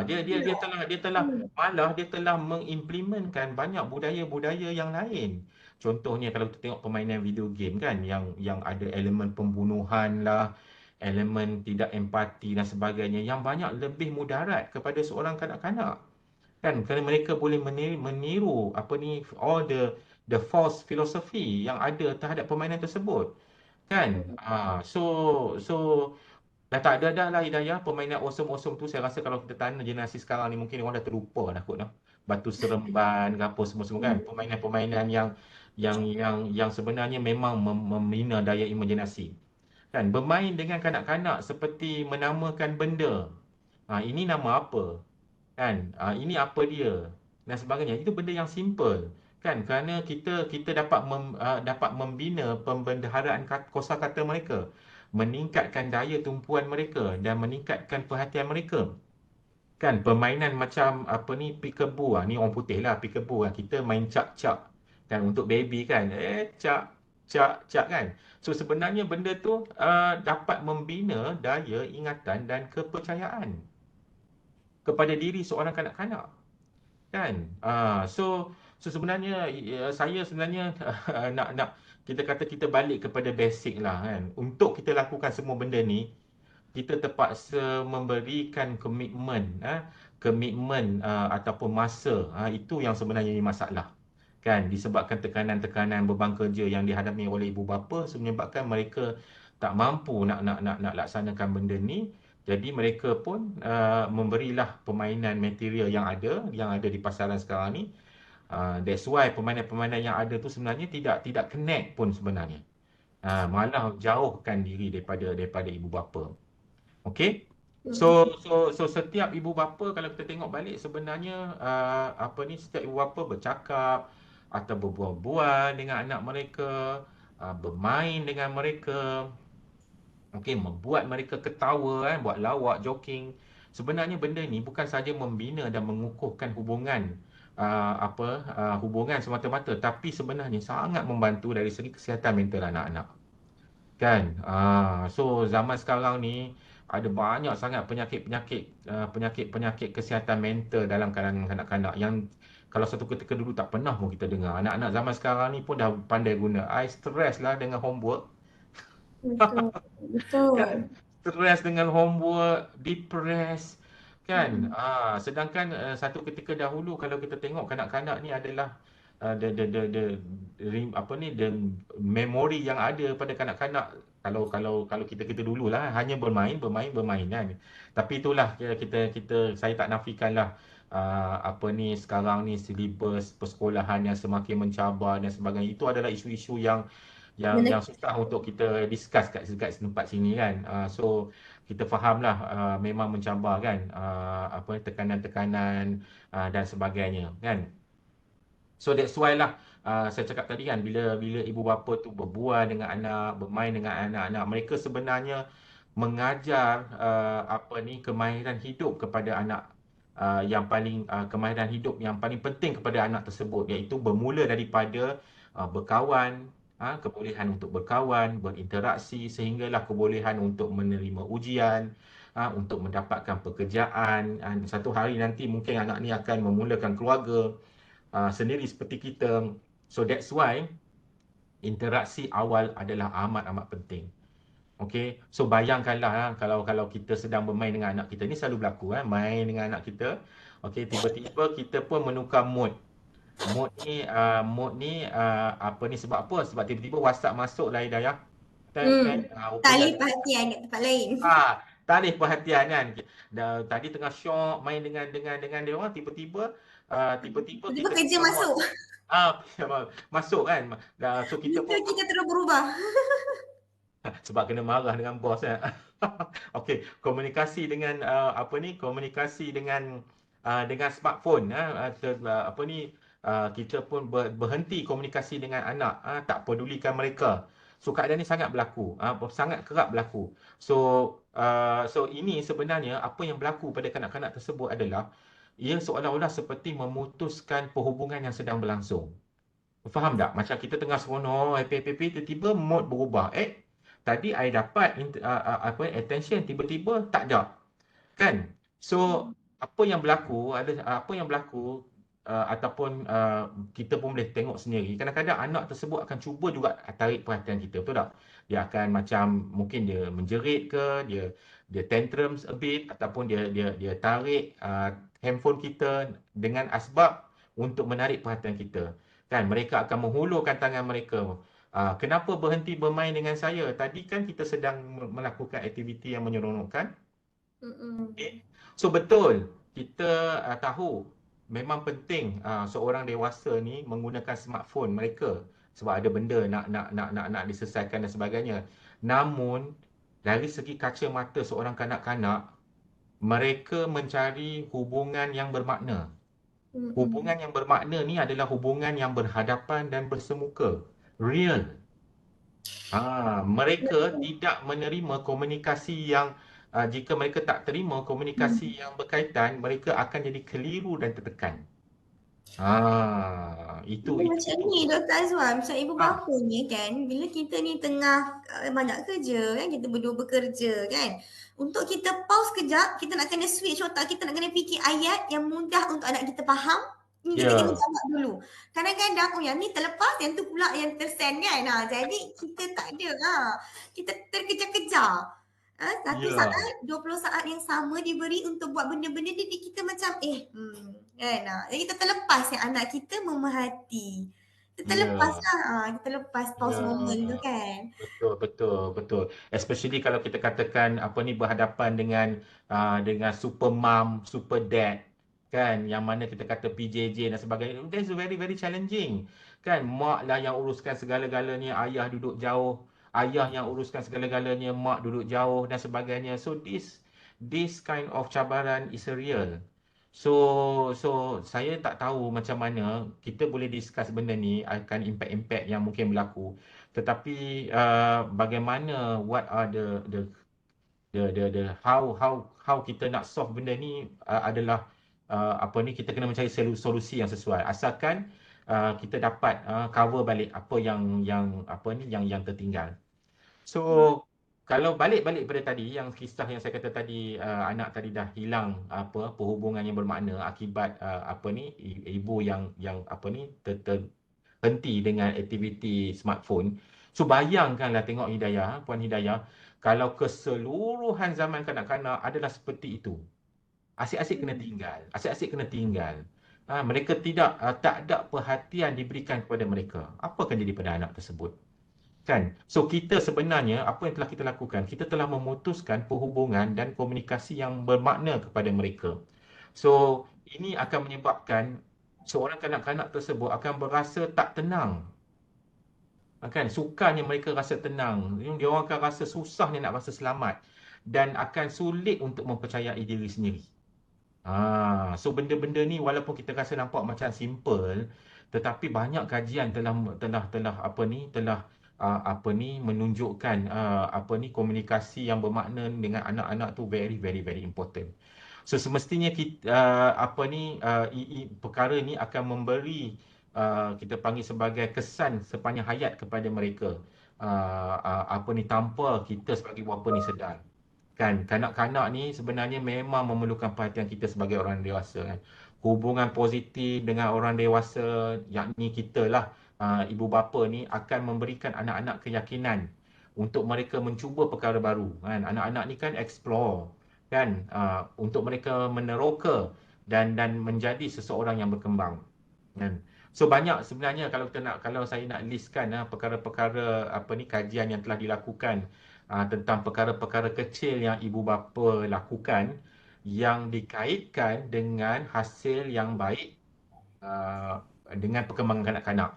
Dia telah mengimplementkan banyak budaya-budaya yang lain. Contohnya kalau kita tengok permainan video game kan, yang ada elemen pembunuhan lah, elemen tidak empati dan sebagainya, yang banyak lebih mudarat kepada seorang kanak-kanak. Kan, kerana mereka boleh meniru all the false philosophy yang ada terhadap permainan tersebut. Kan? So dah tak ada dah lah Hidayah permainan awesome tu. Saya rasa kalau kita tanya generasi sekarang ni, mungkin orang dah terlupa dah kot dah. batu seremban ke apa semua kan. Permainan-permainan yang sebenarnya memang membina daya imajinasi. Kan bermain dengan kanak-kanak seperti menamakan benda. Ini nama apa? Kan? Ini apa dia? Dan sebagainya. Itu benda yang simple. Kan? Kerana kita dapat membina pembendaharaan kosakata mereka, meningkatkan daya tumpuan mereka dan meningkatkan perhatian mereka. Kan permainan macam apa ni, peekaboo, ni orang putih lah peekaboo, kita main cak-cak kan untuk baby kan, cak cak cak kan. So sebenarnya benda tu dapat membina daya ingatan dan kepercayaan kepada diri seorang kanak-kanak kan. So sebenarnya saya sebenarnya nak kita kata kita balik kepada basic lah kan. Untuk kita lakukan semua benda ni, kita terpaksa memberikan komitmen ataupun masa. Itu yang sebenarnya masalah kan, disebabkan tekanan-tekanan beban kerja yang dihadapi oleh ibu bapa menyebabkan mereka tak mampu nak laksanakan benda ni. Jadi mereka pun memberilah permainan material yang ada di pasaran sekarang ni. That's why permainan-permainan yang ada tu sebenarnya tidak connect pun sebenarnya. Malah jauhkan diri daripada ibu bapa. Okey. So setiap ibu bapa kalau kita tengok balik sebenarnya setiap ibu bapa bercakap atau berbual-bual dengan anak mereka, bermain dengan mereka. Okey, membuat mereka ketawa buat lawak, joking. Sebenarnya benda ni bukan saja membina dan mengukuhkan hubungan hubungan semata-mata, tapi sebenarnya sangat membantu dari segi kesihatan mental anak-anak. Kan? So zaman sekarang ni ada banyak sangat penyakit kesihatan mental dalam kalangan kanak-kanak yang kalau satu ketika dulu tak pernah pun kita dengar. Anak-anak zaman sekarang ni pun dah pandai guna. Stres lah dengan homework.
Betul.
Kan? Stres dengan homework, depressed. Kan? Sedangkan satu ketika dahulu kalau kita tengok kanak-kanak ni adalah the memori yang ada pada kanak-kanak kalau kita dululah hanya bermain kan. Tapi itulah saya tak nafikanlah sekarang ni silibus persekolahan yang semakin mencabar dan sebagainya. Itu adalah isu-isu yang susah untuk kita discuss kat tempat sini kan. So kita fahamlah memang mencabar kan, tekanan-tekanan dan sebagainya kan. So that's why lah saya cakap tadi kan, bila ibu bapa tu berbual dengan anak, bermain dengan anak-anak, mereka sebenarnya mengajar kemahiran hidup kepada anak, kemahiran hidup yang paling penting kepada anak tersebut, iaitu bermula daripada berkawan, kebolehan untuk berkawan, berinteraksi, sehinggalah kebolehan untuk menerima ujian, untuk mendapatkan pekerjaan. Satu hari nanti mungkin anak ni akan memulakan keluarga sendiri seperti kita. So that's why interaksi awal adalah amat penting. Okay, so bayangkanlah kalau kita sedang bermain dengan anak kita, ni selalu berlaku main dengan anak kita. Okay, tiba-tiba kita pun menukar mood. Mood ni sebab apa? Sebab tiba-tiba WhatsApp masuk lah Hidayah.
Talih perhatian kat tempat lain.
Talih perhatian kan. Tadi tengah syok main dengan dia orang, tiba-tiba kita
kerja masuk.
Masuk kan. So kita
terus berubah.
Sebab kena marah dengan bos kan. Okey, komunikasi dengan komunikasi dengan smartphone kita pun berhenti komunikasi dengan anak, tak pedulikan mereka. So keadaan ni sangat berlaku, sangat kerap berlaku. So ini sebenarnya apa yang berlaku pada kanak-kanak tersebut adalah ia seolah-olah seperti memutuskan perhubungan yang sedang berlangsung. Faham tak? Macam kita tengah seronok, happy, tiba-tiba mood berubah. Tadi I dapat attention, tiba-tiba tak ada. Kan? So apa yang berlaku ataupun kita pun boleh tengok sendiri, kadang-kadang anak tersebut akan cuba juga tarik perhatian kita, betul tak? Dia akan macam mungkin dia menjerit ke, dia tantrums a bit, ataupun dia tarik handphone kita dengan asbab untuk menarik perhatian kita. Kan, mereka akan menghulurkan tangan mereka. Kenapa berhenti bermain dengan saya? Tadi kan kita sedang melakukan aktiviti yang menyeronokkan. Okay. So betul, kita tahu memang penting seorang dewasa ni menggunakan smartphone mereka sebab ada benda nak diselesaikan dan sebagainya. Namun dari segi kacamata seorang kanak-kanak, mereka mencari hubungan yang bermakna. Hubungan yang bermakna ni adalah hubungan yang berhadapan dan bersemuka, real. Mereka tidak menerima komunikasi yang jika mereka tak terima komunikasi yang berkaitan, mereka akan jadi keliru dan tertekan. Itu
Macam ni Dr. Azwan, macam ibu
Ah.
bapa ni kan, bila kita ni tengah banyak kerja kan, kita berdua bekerja kan, untuk kita pause kejap, kita nak kena switch otak, kita nak kena fikir ayat yang mudah untuk anak kita faham, ni kita kena jawab dulu. Kadang-kadang yang ni terlepas, yang tu pula yang tersend kan. Jadi kita tak ada, kita terkejar-kejar. 1 saat, 20 saat yang sama diberi untuk buat benda-benda ni, kita macam kan. Jadi kita terlepas yang anak kita memerhati. Kita terlepas kita lepas pause moment tu kan.
Betul. Especially kalau kita katakan berhadapan dengan super mom, super dad kan, yang mana kita kata PJJ dan sebagainya. That's very very challenging. Kan, mak lah yang uruskan segala-galanya, ayah duduk jauh, ayah yang uruskan segala-galanya, mak duduk jauh dan sebagainya. So this kind of cabaran is real. So saya tak tahu macam mana kita boleh discuss benda ni akan impact-impact yang mungkin berlaku. Tetapi bagaimana, what are the how kita nak solve benda ni adalah kita kena mencari solusi yang sesuai. Asalkan kita dapat cover balik apa yang tertinggal. So kalau balik pada tadi yang kisah yang saya kata tadi, anak tadi dah hilang perhubungan yang bermakna akibat ibu yang terhenti dengan aktiviti smartphone. So bayangkanlah tengok Hidayah, Puan Hidayah, kalau keseluruhan zaman kanak-kanak adalah seperti itu. Asyik-asyik kena tinggal. Mereka tak ada perhatian diberikan kepada mereka. Apa akan jadi pada anak tersebut? Kan? So kita sebenarnya apa yang telah kita lakukan, kita telah memutuskan perhubungan dan komunikasi yang bermakna kepada mereka. So ini akan menyebabkan seorang kanak-kanak tersebut akan berasa tak tenang. Kan, sukanya mereka rasa tenang, dia orang akan rasa susahnya nak rasa selamat dan akan sulit untuk mempercayai diri sendiri. So benda-benda ni walaupun kita rasa nampak macam simple, tetapi banyak kajian telah menunjukkan komunikasi yang bermakna dengan anak-anak tu very very very important. So semestinya kita perkara ni akan memberi kita panggil sebagai kesan sepanjang hayat kepada mereka. Tanpa kita sebagai bapa ni sedar. Kan, kanak-kanak ni sebenarnya memang memerlukan perhatian kita sebagai orang dewasa kan. Hubungan positif dengan orang dewasa, yakni kita lah, ibu bapa ni akan memberikan anak-anak keyakinan untuk mereka mencuba perkara baru kan. Anak-anak ni kan explore kan, untuk mereka meneroka dan menjadi seseorang yang berkembang kan. So banyak sebenarnya kalau saya nak listkan perkara-perkara kajian yang telah dilakukan tentang perkara-perkara kecil yang ibu bapa lakukan yang dikaitkan dengan hasil yang baik dengan perkembangan kanak-kanak.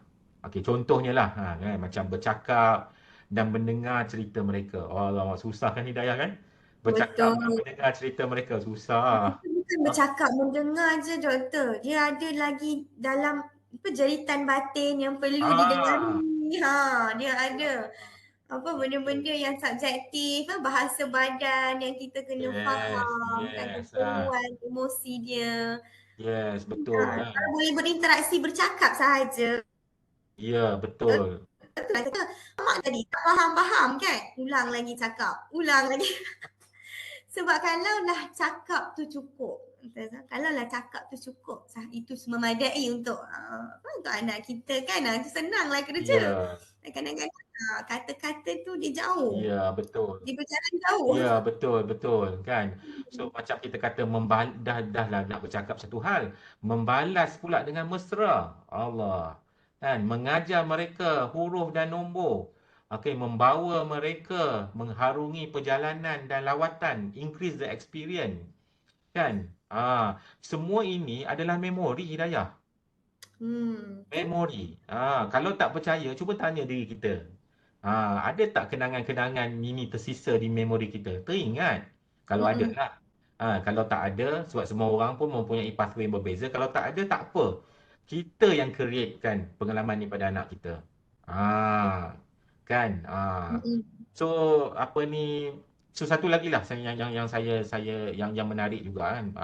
Okey, contohnya lah kan, macam bercakap dan mendengar cerita mereka. Allah, susah kan Hidayah kan? Bercakap dan mendengar cerita mereka susah.
Bukan bercakap, mendengar je doktor. Dia ada lagi dalam jeritan batin yang perlu didengari. Dia ada benda-benda yang subjektif, bahasa badan yang kita kena faham, keperluan emosi dia.
Yes, betul.
Kalau boleh berinteraksi bercakap sahaja.
Ya, betul.
Betul lah kata, mak tadi tak faham kan? Ulang lagi cakap, ulang lagi. Sebab kalaulah cakap tu cukup, itu memadai untuk anak kita kan, itu senanglah kerja. Kadang-kadang kata-kata tu dia jauh.
Ya, betul.
Dia berjalan jauh.
Ya, betul kan. So macam kita kata dah nak bercakap satu hal, membalas pula dengan mesra. Allah. Kan, mengajar mereka huruf dan nombor. Membawa mereka mengharungi perjalanan dan lawatan, increase the experience. Kan? Semua ini adalah memori, Hidayah.
Betul.
Memori. Kalau tak percaya, cuba tanya diri kita. Ada tak kenangan-kenangan ini tersisa di memori kita? Teringat. Kalau ada
Mm-mm.
lah. Kalau tak ada, sebab semua orang pun mempunyai pathway yang berbeza. Kalau tak ada, tak apa. Kita yang createkan pengalaman ni pada anak kita. Kan?
Mm-mm.
So, apa ni, so satu lagi lah yang yang menarik juga kan,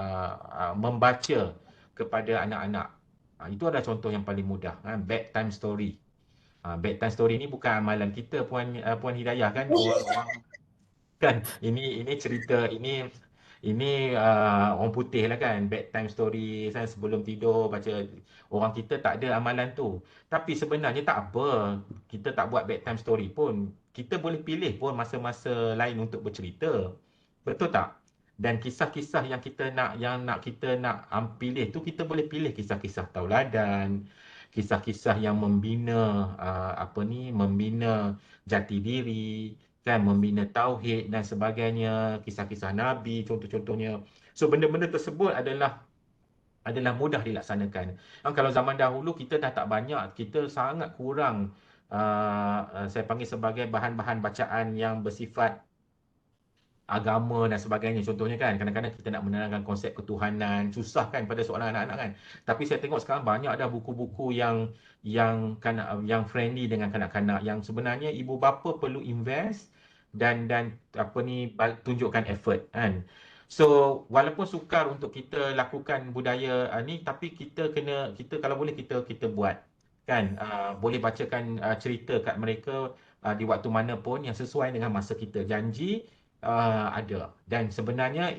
membaca kepada anak-anak. Itu adalah contoh yang paling mudah kan, bedtime story. Bedtime story ni bukan amalan kita, Puan Hidayah kan, orang-orang kan, ini cerita, ini orang putih lah kan, bedtime story kan, sebelum tidur baca. Orang kita tak ada amalan tu. Tapi sebenarnya tak apa, kita tak buat bedtime story pun, kita boleh pilih pun masa-masa lain untuk bercerita, betul tak? Dan kisah-kisah yang nak kita nak pilih tu, kita boleh pilih kisah-kisah tauladan, kisah-kisah yang membina, membina jati diri kan, membina tauhid dan sebagainya, kisah-kisah Nabi contoh-contohnya. So benda-benda tersebut adalah mudah dilaksanakan. Kalau zaman dahulu kita dah tak banyak, kita sangat kurang, saya panggil sebagai bahan-bahan bacaan yang bersifat agama dan sebagainya. Contohnya kan, kadang-kadang kita nak menerangkan konsep ketuhanan, susah kan pada seorang anak-anak kan. Tapi saya tengok sekarang banyak dah buku-buku yang friendly dengan kanak-kanak, yang sebenarnya ibu bapa perlu invest dan tunjukkan effort kan. So walaupun sukar untuk kita lakukan budaya ni, tapi kita kalau boleh kita buat kan. Boleh bacakan cerita kat mereka di waktu mana pun yang sesuai dengan masa kita. Janji ada. Dan sebenarnya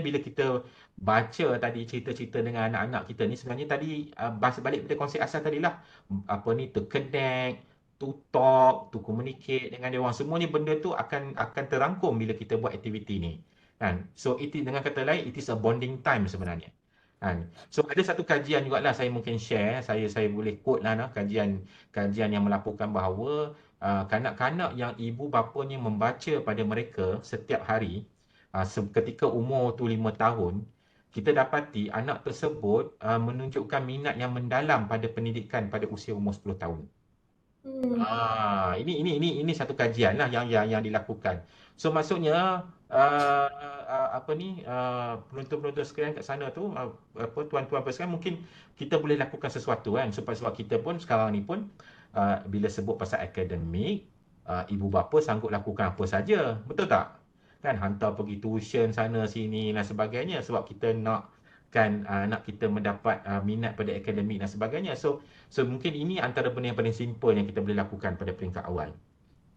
bila kita baca tadi cerita-cerita dengan anak-anak kita ni, sebenarnya tadi bahas balik pada konsep asal tadilah, to connect, to talk, to communicate dengan dia orang. Semuanya benda tu akan terangkum bila kita buat aktiviti ni kan. So dengan kata lain, it is a bonding time sebenarnya kan. So ada satu kajian jugalah, saya mungkin share, saya boleh quote lah, kajian yang melaporkan bahawa kanak-kanak yang ibu bapanya membaca pada mereka setiap hari, ketika umur tu 5 tahun, kita dapati anak tersebut menunjukkan minat yang mendalam pada pendidikan pada usia umur 10 tahun. Ini satu kajian lah yang dilakukan. So maksudnya penonton-penonton sekalian kat sana tu, tuan-tuan sekalian, mungkin kita boleh lakukan sesuatu kan, sebab kita pun sekarang ni pun bila sebut pasal akademik, ibu bapa sanggup lakukan apa saja, betul tak? Kan, hantar pergi tuition sana sini dan sebagainya, sebab kita nak kan anak kita mendapat minat pada akademik dan sebagainya. So mungkin ini antara benda yang paling simple yang kita boleh lakukan pada peringkat awal.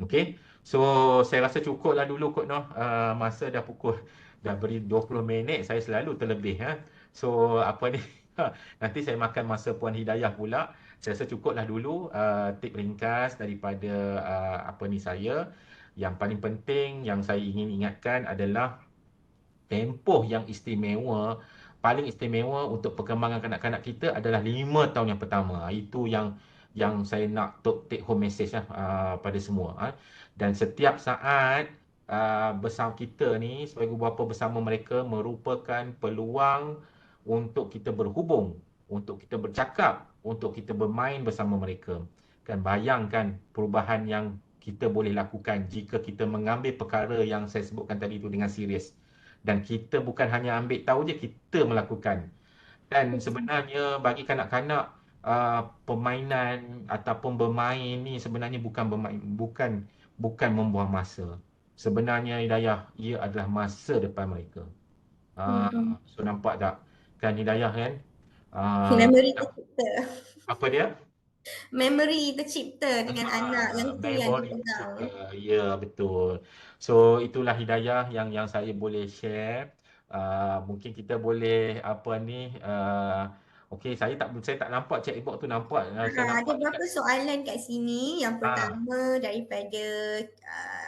Okey. So saya rasa cukuplah dulu kot noh. Masa dah beri 20 minit, saya selalu terlebih So apa ni nanti saya makan masa Puan Hidayah pula. Saya rasa cukuplah dulu tip ringkas daripada saya. Yang paling penting yang saya ingin ingatkan adalah tempoh yang paling istimewa untuk perkembangan kanak-kanak kita adalah 5 tahun yang pertama. Itu yang saya nak take home message pada semua. Dan setiap saat bersama kita ni sebagai ibu bapa bersama mereka merupakan peluang untuk kita berhubung, untuk kita bercakap, untuk kita bermain bersama mereka. Kan, bayangkan perubahan yang kita boleh lakukan jika kita mengambil perkara yang saya sebutkan tadi itu dengan serius. Dan kita bukan hanya ambil tahu je, kita melakukan. Dan sebenarnya bagi kanak-kanak, permainan ataupun bermain ni sebenarnya bukan membuang masa. Sebenarnya Hidayah, ia adalah masa depan mereka. So nampak tak kan Hidayah kan?
Memory tercipta.
Apa dia?
Memory tercipta dengan anak yang tu yang
Memori
dipegang.
ya, betul. So itulah Hidayah yang saya boleh share. Mungkin kita boleh okey, saya tak nampak chatbox tu, nampak saya
Ada
nampak
beberapa
dekat
soalan kat sini. Yang
ah
pertama daripada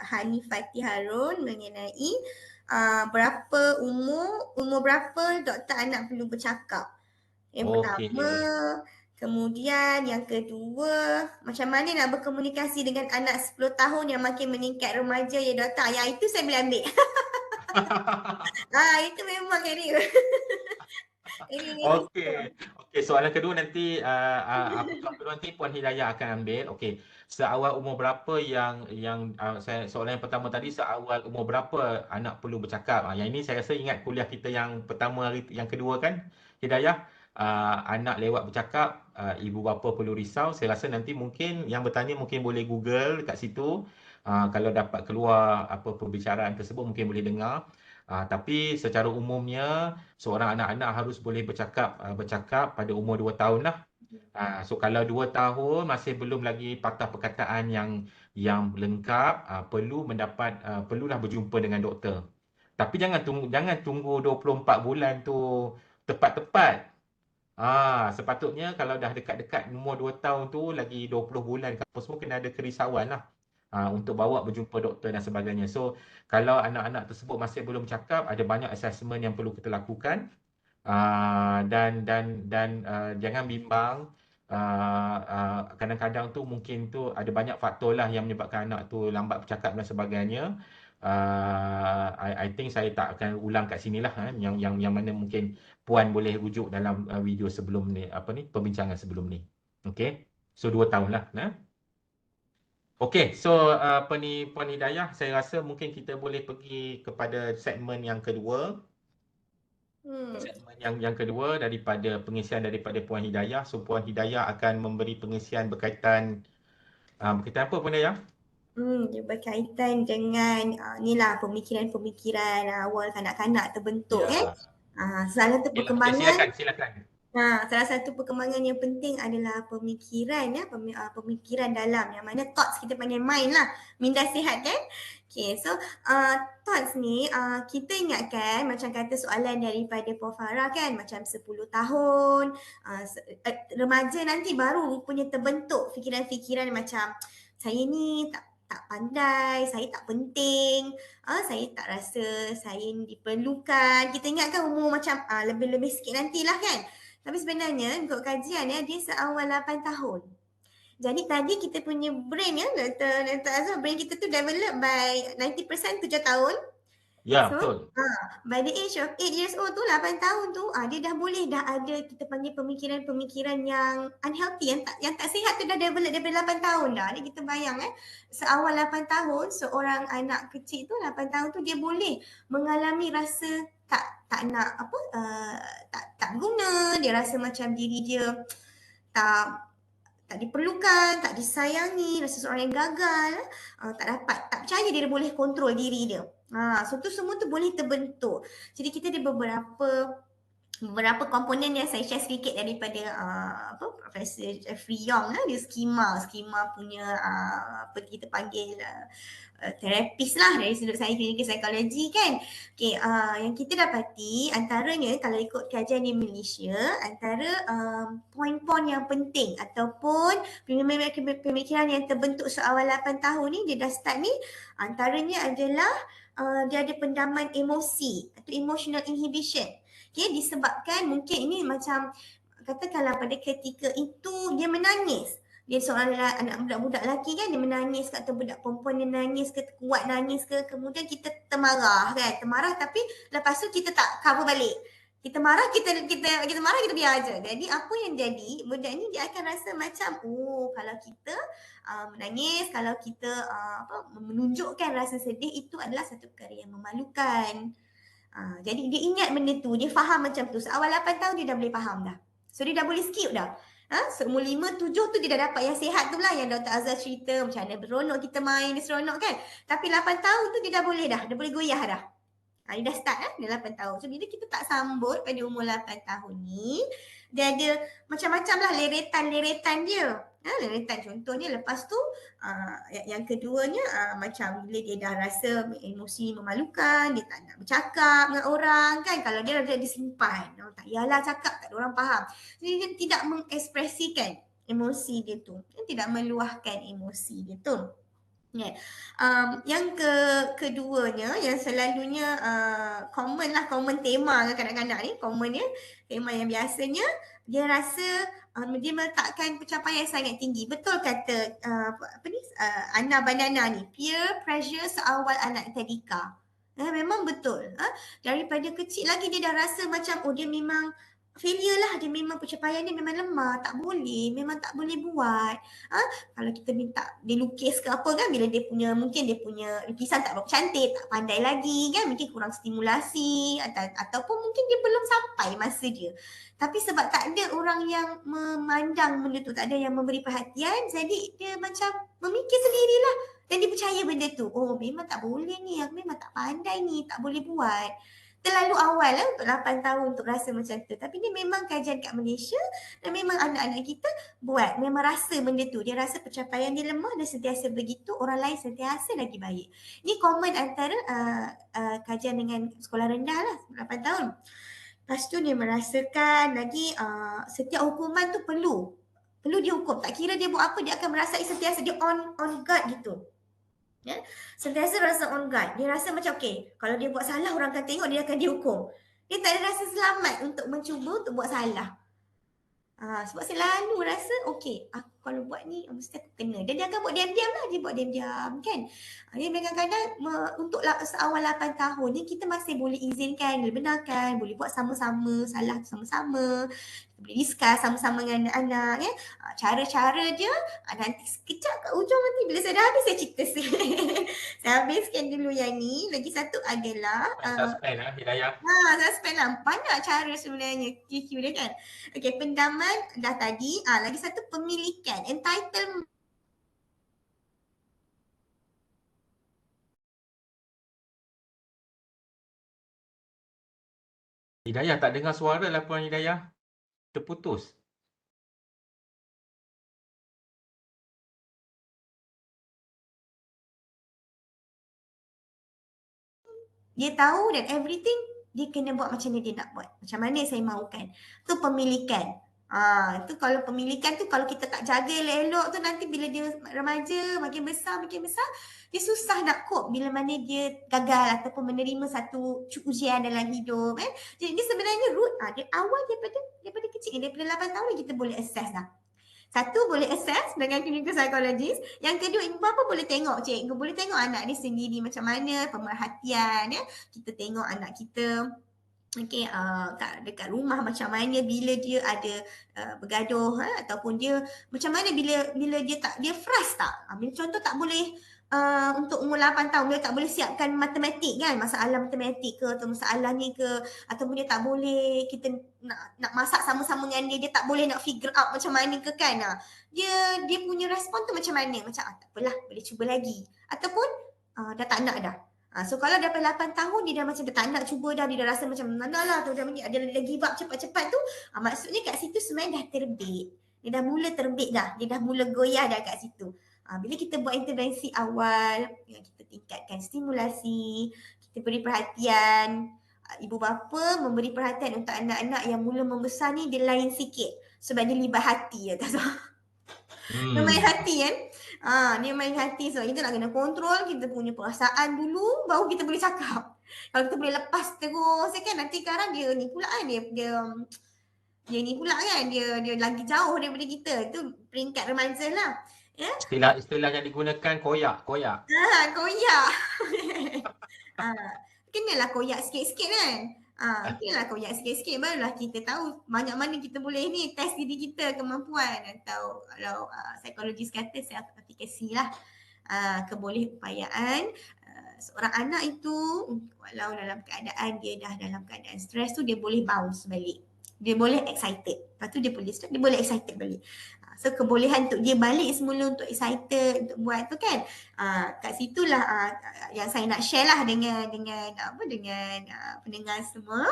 Hanifati Harun mengenai umur berapa doktor anak perlu bercakap. Yang pertama,
okey.
kemudian yang kedua, macam mana nak berkomunikasi dengan anak 10 tahun yang makin meningkat remaja ya doktor? Yang itu saya boleh ambil. Itu memang career. Ini
Okey. Okey, soalan kedua nanti soalan kedua nanti Puan Hidayah akan ambil. Okey. Seawal umur berapa soalan yang pertama tadi seawal umur berapa anak perlu bercakap? Yang ini saya rasa ingat kuliah kita yang pertama yang kedua kan Hidayah? Anak lewat bercakap, ibu bapa perlu risau. Saya rasa nanti mungkin yang bertanya mungkin boleh Google dekat situ. Kalau dapat keluar apa perbicaraan tersebut mungkin boleh dengar. Tapi secara umumnya seorang anak-anak harus boleh bercakap pada umur 2 tahun lah. So kalau 2 tahun masih belum lagi patah perkataan yang lengkap, perlulah berjumpa dengan doktor. Tapi jangan tunggu 24 bulan tu tepat-tepat. Sepatutnya kalau dah dekat-dekat umur 2 tahun tu lagi 20 bulan apa semua kena ada kerisauan lah. Untuk bawa berjumpa doktor dan sebagainya. So kalau anak-anak tersebut masih belum cakap, ada banyak assessment yang perlu kita lakukan. Dan jangan bimbang. Kadang-kadang tu mungkin tu ada banyak faktor lah yang menyebabkan anak tu lambat bercakap dan sebagainya. I think saya tak akan ulang kat sini lah, yang mana mungkin Puan boleh rujuk dalam video sebelum ni, perbincangan sebelum ni. Okay, so 2 tahun lah. Okey, so Puan Hidayah, saya rasa mungkin kita boleh pergi kepada segmen yang kedua. Segmen yang kedua daripada pengisian daripada Puan Hidayah. So Puan Hidayah akan memberi pengisian berkaitan apa Puan Hidayah?
Dia berkaitan dengan ni lah pemikiran-pemikiran awal kanak-kanak terbentuk
Ya.
salah satu perkembangan.
Silakan.
Salah satu perkembangan yang penting adalah pemikiran pemikiran dalam, yang mana thoughts kita panggil mind lah, minda sihat kan. Okay, so thoughts ni kita ingatkan macam kata soalan daripada Puan Farah kan, macam 10 tahun remaja nanti baru rupanya terbentuk fikiran-fikiran macam saya ni tak pandai, saya tak penting, saya tak rasa saya diperlukan. Kita ingatkan umur macam lebih-lebih sikit nantilah kan. Tapi sebenarnya ikut kajian dia seawal 8 tahun. Jadi tadi kita punya brain Dr. Azhar, brain kita tu develop by 90% 7 tahun.
Ya,
So,
betul.
by the age of 8 years old tu, 8 tahun tu, dia dah boleh dah ada kita panggil pemikiran-pemikiran yang unhealthy, yang tak sihat tu dah develop daripada 8 tahun dah. Jadi kita bayang seawal 8 tahun, seorang anak kecil tu 8 tahun tu dia boleh mengalami rasa tak nak tak guna, dia rasa macam diri dia tak diperlukan, tak disayangi, rasa seorang yang gagal, tak percaya dia boleh kontrol diri dia. So tu semua tu boleh terbentuk. Jadi kita ada beberapa komponen yang saya share sedikit daripada Profesor Jeffrey Young dia skema punya apa kita panggil terapis lah dari sudut saya klinikal psikologi kan. Okay, yang kita dapati antaranya kalau ikut kajian di Malaysia, antara poin-poin yang penting ataupun pemikiran yang terbentuk seawal 8 tahun ni dia dah start ni, antaranya adalah dia ada pendaman emosi atau emotional inhibition. Okay, disebabkan mungkin ini macam katakanlah pada ketika itu dia menangis. Dia seorang anak budak-budak lelaki kan, dia menangis ke, atau budak perempuan dia nangis ke, kuat nangis ke, kemudian kita termarah kan, tapi lepas tu kita tak cover balik. Kita marah, kita marah, kita biar aja. Jadi apa yang jadi, budak ni dia akan rasa macam kalau kita menangis, kalau kita menunjukkan rasa sedih, itu adalah satu perkara yang memalukan. Jadi dia ingat benda tu, dia faham macam tu. Seawal 8 tahun dia dah boleh faham dah. So dia dah boleh skip dah. Seumur 5, 7 tu dia dah dapat yang sihat tu lah, yang Dr. Azhar cerita macam mana beronok kita main, dia seronok kan. Tapi 8 tahun tu dia dah boleh dah, dia boleh goyah dah. Dia dah start dia 8 tahun. So bila kita tak sambut pada umur 8 tahun ni, dia ada macam-macam lah leretan dia. Leretan contohnya lepas tu yang keduanya macam bila dia dah rasa emosi memalukan, dia tak nak bercakap dengan orang kan, kalau dia dah disimpan, tak yalah cakap, tak ada orang faham. Jadi dia tidak mengekspresikan emosi dia tu, dia tidak meluahkan emosi dia tu. Yeah. Yang keduanya yang selalunya common tema dengan kanak-kanak ni, commonnya tema yang biasanya dia rasa dia meletakkan pencapaian yang sangat tinggi. Betul kata Anna Banana ni, peer pressure seawal anak tadika. Memang betul. Daripada kecil lagi dia dah rasa macam dia memang failure lah, dia memang pencapaian dia memang lemah, tak boleh, memang tak boleh buat. Kalau kita minta dia lukis ke apa kan, bila dia punya, mungkin dia punya lukisan tak berapa cantik, tak pandai lagi kan, mungkin kurang stimulasi ataupun mungkin dia belum sampai masa dia. Tapi sebab tak ada orang yang memandang benda tu, tak ada yang memberi perhatian, jadi dia macam memikir sendirilah. Dan dia percaya benda tu. Oh memang tak boleh ni, aku memang tak pandai ni, tak boleh buat. Terlalu awal lah untuk 8 tahun untuk rasa macam tu. Tapi ni memang kajian kat Malaysia dan memang anak-anak kita buat. Memang rasa benda tu. Dia rasa pencapaian dia lemah dan sentiasa begitu, orang lain sentiasa lagi baik. Ni common antara kajian dengan sekolah rendah lah, 8 tahun. Lepas tu dia merasakan lagi setiap hukuman tu perlu dihukum. Tak kira dia buat apa, dia akan merasai sentiasa dia on guard gitu. Ya, sentiasa rasa on guard. Dia rasa macam kalau dia buat salah orang akan tengok, dia akan dihukum. Dia tak ada rasa selamat untuk mencuba untuk buat salah. Sebab selalu rasa aku kalau buat ni mesti aku kena. Dan dia akan buat diam-diam lah. Dia buat diam-diam kan. Dia kadang-kadang untuk awal 8 tahun ni kita masih boleh izinkan, boleh benarkan, boleh buat sama-sama, salah sama-sama. Boleh discuss sama-sama dengan anak-anak ya. Cara-cara dia nanti sekejap kat ujung nanti bila saya dah habis saya cerita saya habiskan dulu yang ni. Lagi satu adalah
Suspend Hidayah.
suspend lah. Banyak cara sebenarnya QQ dia kan. Pendaman dah tadi. Lagi satu pemilikan, entitlement.
Hidayah tak dengar suara laporan Hidayah. Terputus.
Dia tahu dan everything dia kena buat macam ni dia nak buat. Macam mana saya mahukan. Tu pemilikan. Tu kalau pemilikan tu kalau kita tak jaga elok-elok tu nanti bila dia remaja makin besar dia susah nak cope bila mana dia gagal ataupun menerima satu ujian dalam hidup kan. Jadi dia sebenarnya root dia awal daripada kecil, daripada 8 tahun kita boleh assess dah. Satu, boleh assess dengan clinical psychologist. Yang kedua, ibu bapa boleh tengok cikgu, boleh tengok anak dia sendiri macam mana, pemerhatian ya. Kita tengok anak kita dekat rumah macam mana bila dia ada bergaduh ataupun dia macam mana bila dia frust tak. Bila contoh tak boleh untuk umur 8 tahun dia tak boleh siapkan matematik kan, masalah matematik ke atau masalah ni ke, ataupun dia tak boleh kita nak masak sama-sama dengan dia tak boleh nak figure out macam mana ke kan. Dia punya respon tu macam mana, macam tak apalah boleh cuba lagi ataupun dah tak nak dah. So kalau dah 8 tahun dia dah macam dia tak nak cuba dah, dia dah rasa macam mana lah tu, dia dah give up cepat-cepat tu, maksudnya kat situ sebenarnya dah terbit. Dia dah mula terbit dah, dia dah mula goyah dah kat situ. Bila kita buat intervensi awal, kita tingkatkan stimulasi, kita beri perhatian, ibu bapa memberi perhatian untuk anak-anak yang mula membesar ni dia lain sikit sebab dia libat hati ya tak salah. Dia main hati kan. Dia main hati sebab kita nak kena kontrol kita punya perasaan dulu baru kita boleh cakap. Kalau kita boleh lepas terus kan nanti sekarang dia ni pula kan dia ni pula kan dia lagi jauh daripada kita. Itu peringkat remaja lah. Ya.
Istilah yang digunakan koyak.
Koyak. Kenalah koyak sikit-sikit kan. Kenalah koyak sikit-sikit barulah kita tahu banyak mana kita boleh ni test diri kita kemampuan atau kalau psikologis kata self efficacy lah. Kebolehupayaan seorang anak itu walau dalam keadaan dia dah dalam keadaan stres tu dia boleh bounce balik. Dia boleh excited. Lepas tu dia boleh stress, dia boleh excited balik. So kebolehan untuk dia balik semula untuk excited untuk buat tu kan. Kat situlah yang saya nak share lah dengan pendengar semua.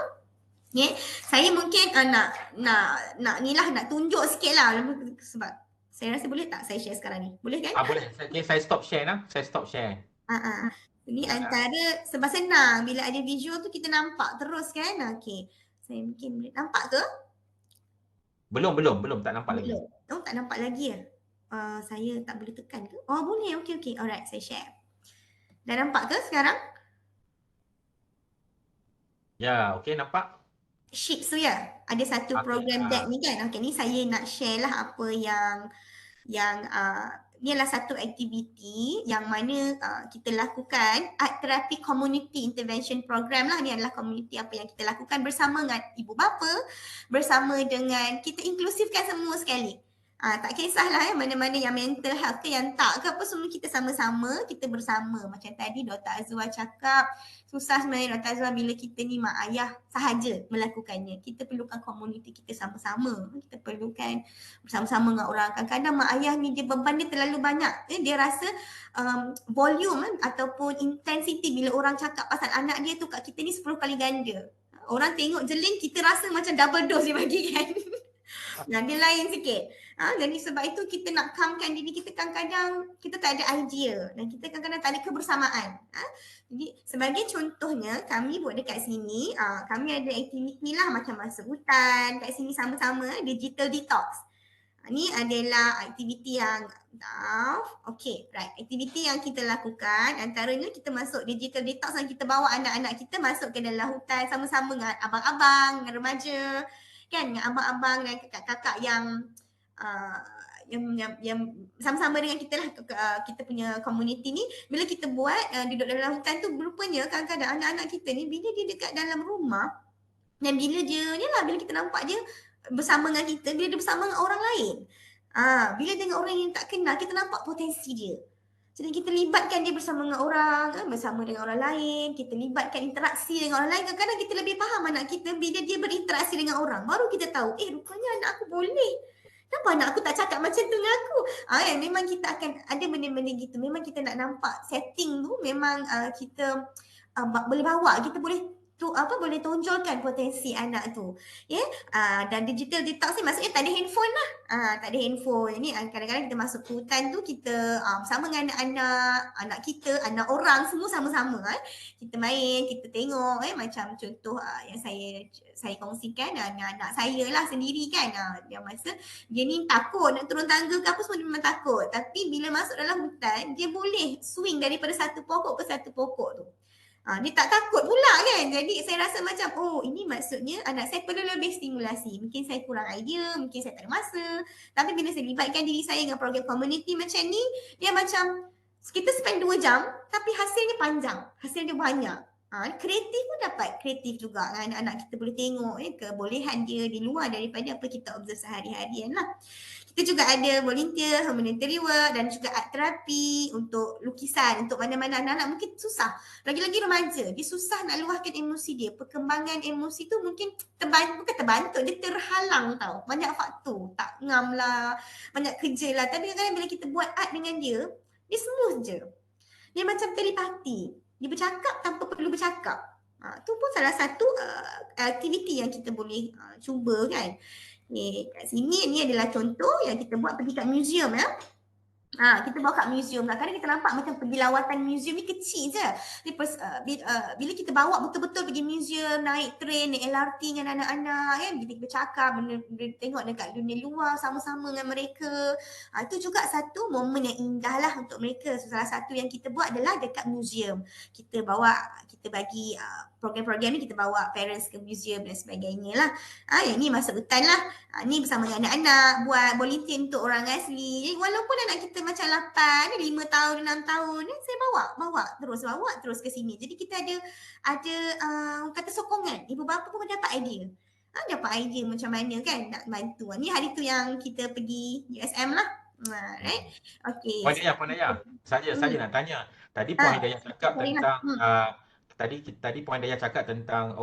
Yeah. Saya mungkin nak tunjuk sikit lah sebab saya rasa boleh tak saya share sekarang ni? Boleh kan?
Boleh. Saya stop share lah. Saya stop share.
Ini antara sebab senang bila ada visual tu kita nampak terus kan. Okey. Saya mungkin boleh nampak ke?
Belum tak nampak lagi.
Oh, tak nampak lagi ya? Saya tak boleh tekan ke? Oh, boleh. Okey. Alright, saya share. Dah nampak ke sekarang?
Ya, okey nampak.
Sheets tu ya? Ada satu program deck ni kan? Okey, ni saya nak share lah apa yang ni adalah satu aktiviti yang mana kita lakukan Art Therapy Community Intervention Program lah. Ni adalah komuniti apa yang kita lakukan bersama dengan ibu bapa, bersama dengan kita inklusifkan semua sekali. Tak kisahlah mana-mana yang mental health ke yang tak ke apa, semua kita sama-sama, kita bersama. Macam tadi Dr. Azwa cakap, susah sebenarnya Dr. Azwa bila kita ni mak ayah sahaja melakukannya. Kita perlukan komuniti kita sama-sama. Kita perlukan bersama-sama dengan orang. Kadang-kadang mak ayah ni dia beban dia terlalu banyak. Dia rasa volume ataupun intensity bila orang cakap pasal anak dia tu kat kita ni 10 kali ganda. Orang tengok jeling, kita rasa macam double dose dia bagi kan. Nah, dia lain sikit. Jadi sebab itu kita nak calmkan diri kita, kadang-kadang kita tak ada idea dan kita kadang-kadang tak ada kebersamaan. Jadi sebagai contohnya kami buat dekat sini, kami ada aktiviti lah macam masuk hutan kat sini sama-sama, digital detox. Ni adalah aktiviti yang aktiviti yang kita lakukan antaranya kita masuk digital detox dan kita bawa anak-anak kita masuk ke dalam hutan sama-sama dengan abang-abang, dengan remaja, kan, dengan abang-abang dan kakak-kakak yang sama-sama dengan kita lah, kita punya komuniti ni. Bila kita buat duduk dalam hutan tu, rupanya kadang-kadang anak-anak kita ni bila dia dekat dalam rumah dan bila kita nampak dia bersama dengan kita, bila dia bersama dengan orang lain, bila dengan orang yang tak kenal, kita nampak potensi dia. Jadi kita libatkan dia bersama dengan orang, bersama dengan orang lain, kita libatkan interaksi dengan orang lain. Kadang-kadang kita lebih faham anak kita bila dia berinteraksi dengan orang. Baru kita tahu, rupanya anak aku boleh. Kenapa anak aku tak cakap macam tu dengan aku? Memang kita akan ada benda-benda gitu. Memang kita nak nampak setting tu, memang kita boleh bawa, kita boleh boleh tonjolkan potensi anak tu. Dan digital detox ni maksudnya tak ada handphone lah. Tak ada handphone. Ini kadang-kadang kita masuk ke hutan tu, kita bersama dengan anak kita, anak orang, semua sama-sama. Kita main, kita tengok, macam contoh yang saya kongsikan anak saya lah sendiri kan. Dia masa dia ni takut nak turun tangga ke apa semua, dia memang takut. Tapi bila masuk dalam hutan, dia boleh swing daripada satu pokok ke satu pokok tu. Dia tak takut pula kan. Jadi saya rasa macam ini maksudnya anak saya perlu lebih stimulasi. Mungkin saya kurang idea, mungkin saya tak ada masa. Tapi bila saya libatkan diri saya dengan program community macam ni, dia macam kita spend 2 jam tapi hasilnya panjang, hasilnya banyak. Kreatif pun dapat kreatif juga. Anak-anak kita boleh tengok kebolehan dia di luar daripada apa kita observe sehari-harian lah. Kita juga ada volunteer, humanitarian work dan juga art terapi untuk lukisan, untuk mana-mana anak-anak mungkin susah. Lagi-lagi remaja, dia susah nak luahkan emosi dia. Perkembangan emosi tu mungkin bukan terbantu, dia terhalang tau. Banyak faktor, tak ngam lah, banyak kerja lah. Tapi kadang-kadang bila kita buat art dengan dia smooth je. Dia macam telepati. Dia bercakap tanpa perlu bercakap. Tu pun salah satu aktiviti yang kita boleh cuba kan. Kat sini ni adalah contoh yang kita buat pergi kat museum ya. Kita bawa kat museum. Kadang-kadang kita nampak macam pergi lawatan museum ni kecil je. Bila kita bawa betul-betul pergi museum, naik train, naik LRT dengan anak-anak kan, kita bercakap, tengok dekat dunia luar sama-sama dengan mereka. Itu juga satu momen yang indah lah untuk mereka. Salah satu yang kita buat adalah dekat museum. Kita bagi program-program ni, kita bawa parents ke museum dan sebagainya lah. Yang ni masuk hutan lah. Ni bersama dengan anak-anak, buat volunteer untuk orang asli. Jadi walaupun anak kita macam 8, 5 tahun, 6 tahun, saya bawa terus ke sini. Jadi kita ada kata sokongan. Ibu bapa pun dapat idea. Dapat idea macam mana kan nak bantu. Ni hari tu yang kita pergi USM lah. Right? Okay.
Puan Dayah. Saya nak tanya. Tadi Puan Dayah cakap tentang tadi Puan Dayah cakap tentang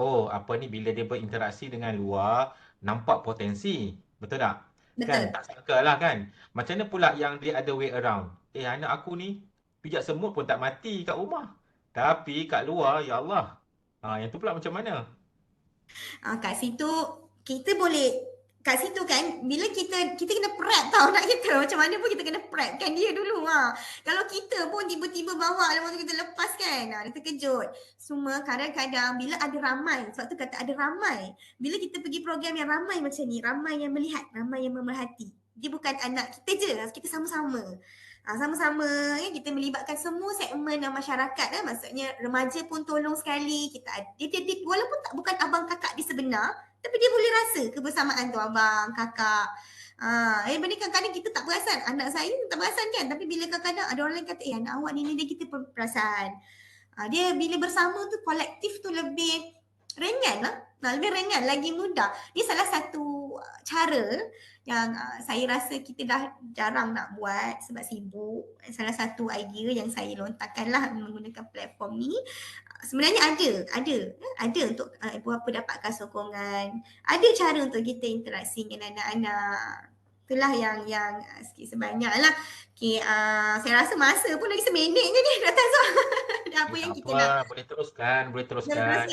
bila dia berinteraksi dengan luar nampak potensi. Betul tak?
Betul.
Kan tak sangka lah kan. Macam mana pula yang dia ada way around. Anak aku ni pijak semut pun tak mati kat rumah. Tapi kat luar, ya Allah. Yang tu pula macam mana?
Kat situ kita boleh, kat situ kan bila kita kena prep tau anak kita. Macam mana pun kita kena prepkan dia dulu. Kalau kita pun tiba-tiba bawa lepas tu kita lepas kan, dia terkejut. Semua kadang-kadang bila ada ramai, sebab tu kata ada ramai. Bila kita pergi program yang ramai macam ni, ramai yang melihat, ramai yang memerhati. Dia bukan anak kita je, kita sama-sama. Sama-sama kan, kita melibatkan semua segmen masyarakat kan. Maksudnya remaja pun tolong sekali. Dia walaupun bukan abang kakak dia sebenar, tapi dia boleh rasa kebersamaan tu abang, kakak. Benda kadang-kadang kita tak perasan. Anak saya tak perasan kan. Tapi bila kadang-kadang ada orang lain kata, anak awak ni dia kita perasan. Dia bila bersama tu kolektif tu lebih ringan lah. Lebih ringan, lagi mudah. Ni salah satu cara yang saya rasa kita dah jarang nak buat sebab sibuk. Salah satu idea yang saya lontarkan lah menggunakan platform ni. Sebenarnya ada untuk ibu bapa dapatkan sokongan. Ada cara untuk kita interaksi dengan anak-anak. Itulah yang sikit sebanyak lah. Okay, saya rasa masa pun lagi seminit je ni Dr. Azhar. Apa yang kita nak.
Boleh teruskan.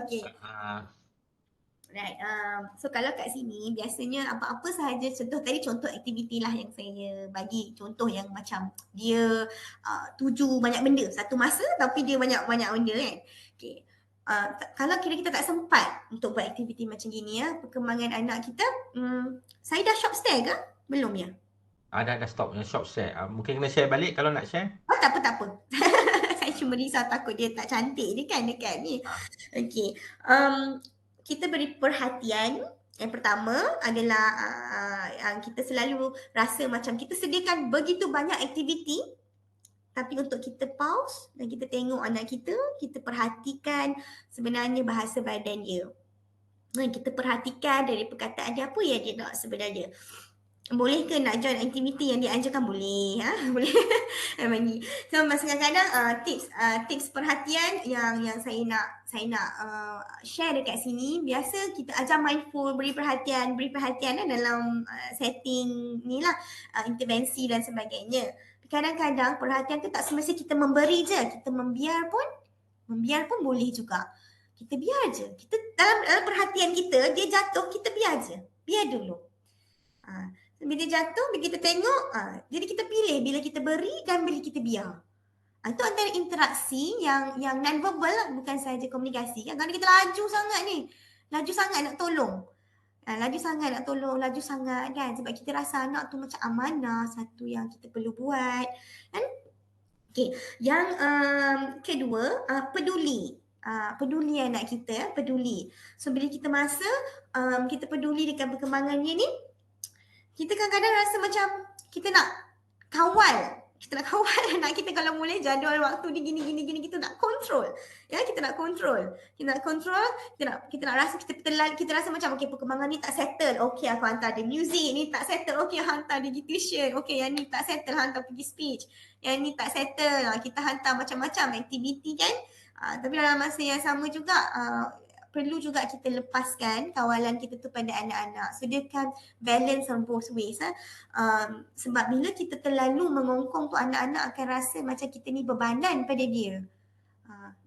Okay. Right. So kalau kat sini biasanya apa-apa sahaja contoh aktiviti lah yang saya bagi contoh yang macam dia tuju banyak benda satu masa tapi dia banyak benda kan. Okay. Kalau kira kita tak sempat untuk buat aktiviti macam gini perkembangan anak kita, saya dah shop share ke? Belum ya?
Dah stop shop share. Mungkin kena share balik kalau nak share.
Tak apa. Saya cuma risau takut dia tak cantik je kan dekat ni. Okay. Kita beri perhatian. Yang pertama adalah yang kita selalu rasa macam kita sediakan begitu banyak aktiviti tapi untuk kita pause dan kita tengok anak kita perhatikan sebenarnya bahasa badan dia. Kita perhatikan dari perkataan dia apa yang dia nak sebenarnya. Boleh ke nak join aktiviti yang diajarkan? Boleh. Boleh. Bagi. So kadang-kadang tips perhatian yang saya nak share dekat sini. Biasa kita ajar mindful, beri perhatian dalam setting ni lah, intervensi dan sebagainya. Kadang-kadang perhatian tu tak semestinya kita memberi je, kita membiar pun boleh juga. Kita biar je. Kita dalam perhatian kita, dia jatuh, kita biar je. Biar dulu. Bila dia jatuh, bila kita tengok, jadi kita pilih bila kita beri dan bila kita biar. Itu antara interaksi yang non-verbal lah, bukan sahaja komunikasi. Kan? Kalau kita laju sangat nak tolong. Laju sangat kan. Sebab kita rasa anak tu macam amanah, satu yang kita perlu buat. Kan? Okay. Yang kedua, peduli. Peduli anak kita, peduli. So bila kita kita peduli dengan perkembangannya ni, kita kadang-kadang rasa macam kita nak kawal anak kita kalau boleh jadual waktu ni gini kita nak kontrol. Kita nak kontrol. Kita nak rasa kita rasa macam okey perkembangan ni tak settle. Okey aku hantar dia music, ni tak settle. Okey hantar dia pergi tuition. Okey yang ni tak settle hantar pergi speech. Yang ni tak settle kita hantar macam-macam aktiviti kan. Tapi dalam masa yang sama juga perlu juga kita lepaskan kawalan kita tu pada anak-anak. Sediakan balance on both ways. Sebab bila kita terlalu mengongkong tu anak-anak akan rasa macam kita ni bebanan pada dia.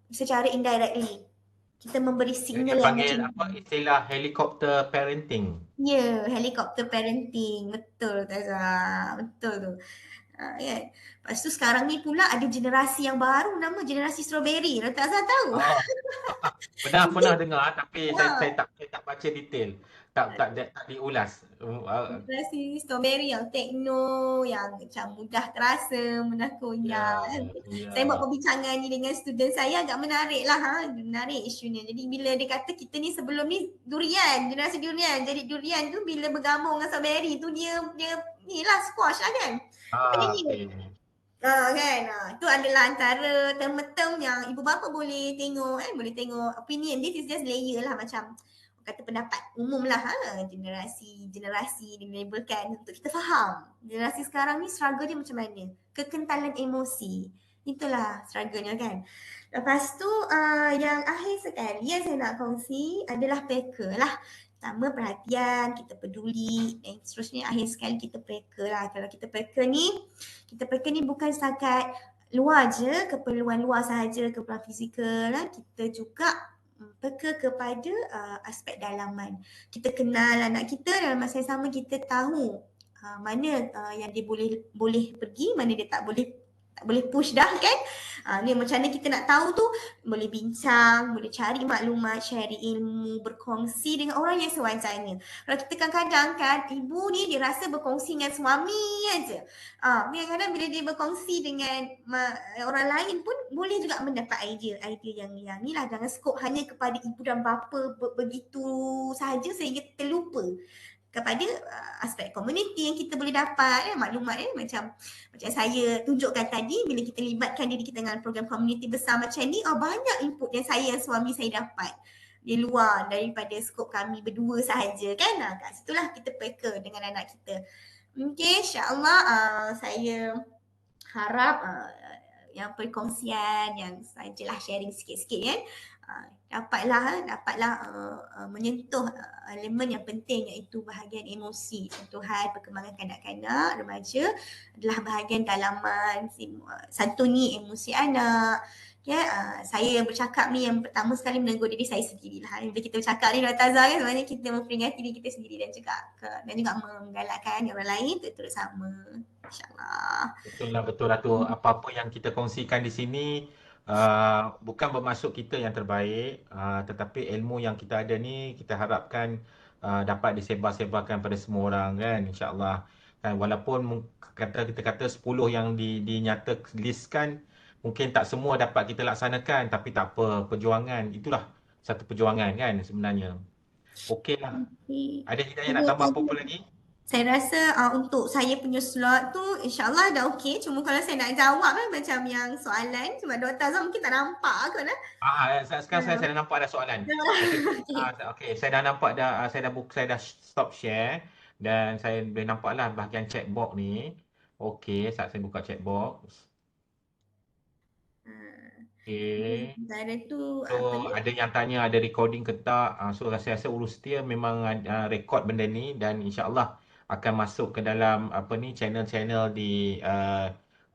Secara indirectly. Kita memberi signal yang
macam apa istilah helicopter parenting.
Ya, helicopter parenting. Betul Tazah. Betul tu. Kan? Lepas tu sekarang ni pula ada generasi yang baru nama generasi strawberry. Tazah tahu?
Pernah dengar tapi saya tak baca detail. Tak diulas.
Generasi strawberry yang tekno, yang macam mudah terasa, mudah koyak. Saya buat perbincangan ni dengan student saya agak menarik lah. Menarik isunya. Jadi bila dia kata kita ni sebelum ni durian, generasi durian. Jadi durian tu bila bergabung dengan strawberry tu dia ni lah squash lah kan.
Okay.
Kan. Itu adalah antara term-term yang ibu bapa boleh tengok boleh tengok opinion. This is just layer lah macam kata pendapat umum lah generasi dilabelkan untuk kita faham. Generasi sekarang ni struggle dia macam mana? Kekentalan emosi. Itulah struggle-nya kan. Lepas tu yang akhir sekali yang saya nak kongsi adalah peka lah. Pertama perhatian, kita peduli dan seterusnya akhir sekali kita peka lah. Kalau kita peka ni bukan setakat luar je, keperluan luar sahaja, keperluan fizikal lah. Kita juga peka kepada aspek dalaman. Kita kenal anak kita dalam masa yang sama kita tahu mana yang dia boleh pergi, mana dia tak boleh push dah kan. Ni macam mana kita nak tahu tu, boleh bincang, boleh cari maklumat, share ilmu, berkongsi dengan orang yang sewajarnya. Kalau kita kadang-kadang kan ibu ni dia rasa berkongsi dengan suami aja. Kadang-kadang bila dia berkongsi dengan orang lain pun boleh juga mendapat idea yang ni lah. Jangan skop hanya kepada ibu dan bapa begitu sahaja sehingga terlupa kepada aspek komuniti yang kita boleh dapat maklumat macam saya tunjukkan tadi, bila kita libatkan diri kita dengan program komuniti besar macam ni, banyak input yang saya dan suami saya dapat di luar daripada skop kami berdua sahaja kan. Kat situlah kita peka dengan anak kita. Okay, insyaAllah saya harap yang perkongsian yang sajalah sharing sikit-sikit kan dapatlah menyentuh elemen yang penting, iaitu bahagian emosi. Satu hal perkembangan kanak-kanak remaja adalah bahagian dalaman santuni emosi anak. Saya yang bercakap ni yang pertama sekali menegur diri saya sendirilah. Bila kita bercakap ni Dr. Azhar kan, sebenarnya kita memperingati diri kita sendiri dan juga menggalakkan orang lain untuk turut sama, insyaAllah.
Betul lah tu. Apa-apa yang kita kongsikan di sini bukan bermaksud kita yang terbaik, tetapi ilmu yang kita ada ni kita harapkan dapat disebar-sebarkan pada semua orang kan, insyaAllah. Kan, walaupun kita kata 10 yang dinyata listkan, mungkin tak semua dapat kita laksanakan, tapi tak apa, perjuangan itulah satu perjuangan kan sebenarnya. Okey lah. Ada Hidayah nak tambah apa-apa lagi?
Saya rasa untuk saya punya slot tu insyaAllah dah okey. Cuma kalau saya nak jawab macam yang soalan, cuma Dr. Azhar mungkin tak nampak kot
Sekarang saya dah nampak ada soalan. Okey, saya dah nampak saya dah stop share dan saya boleh nampaklah bahagian chat box ni. Okey, saat saya buka chat box. Okey. So ada yang tanya ada recording ke tak. So rasa urus dia memang record benda ni dan insya-Allah akan masuk ke dalam channel-channel di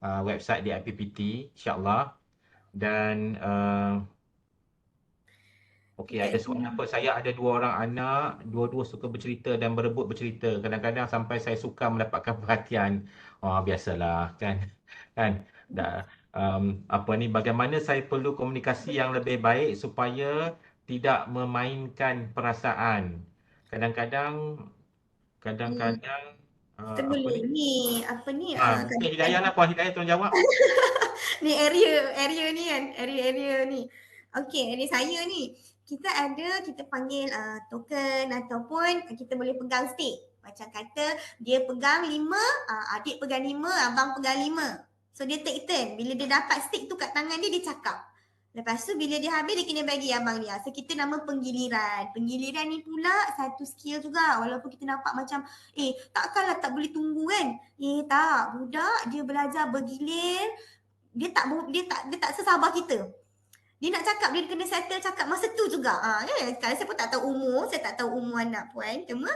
website di IPPT insya-Allah. Dan okey, ada soalan apa? Saya ada 2 orang anak, dua-dua suka bercerita dan berebut bercerita. Kadang-kadang sampai saya suka mendapatkan perhatian. Biasalah kan. Bagaimana saya perlu komunikasi yang lebih baik supaya tidak memainkan perasaan. Kadang-kadang mungkin Hidayah lah, Puan Hidayah tolong jawab.
Ni area ni kan, area ni. Okey, area saya ni kita panggil token ataupun kita boleh pegang stick. Macam kata dia pegang 5, adik pegang 5, abang pegang 5. So dia take turn. Bila dia dapat stick tu kat tangan dia cakap. Lepas tu bila dia habis dia kena bagi abang dia. So kita nama penggiliran. Penggiliran ni pula satu skill juga. Walaupun kita nampak macam takkanlah tak boleh tunggu kan. Tak, budak dia belajar bergilir. Dia tak sesabar kita. Dia nak cakap, dia kena settle cakap masa tu juga. Sekarang saya pun tak tahu umur, saya tak tahu umur anak puan. Cuma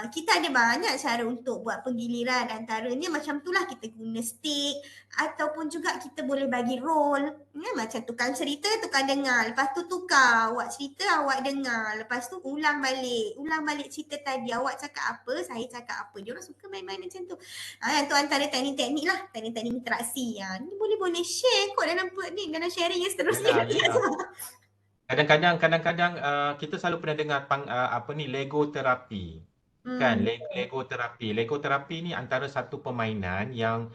kita ada banyak cara untuk buat penggiliran. Antaranya macam itulah kita guna stick ataupun juga kita boleh bagi role. Macam tukang cerita, tukang dengar. Lepas tu tukar, awak cerita, awak dengar. Lepas tu ulang balik cerita tadi. Awak cakap apa, saya cakap apa. Dia orang suka main-main macam tu. Itu antara teknik-teknik lah, teknik-teknik interaksi. Ni boleh share kot dalam sharing yang seterusnya.
Kadang-kadang kita selalu pernah dengar Lego terapi. Kan, Lego terapi. Lego terapi ni antara satu permainan yang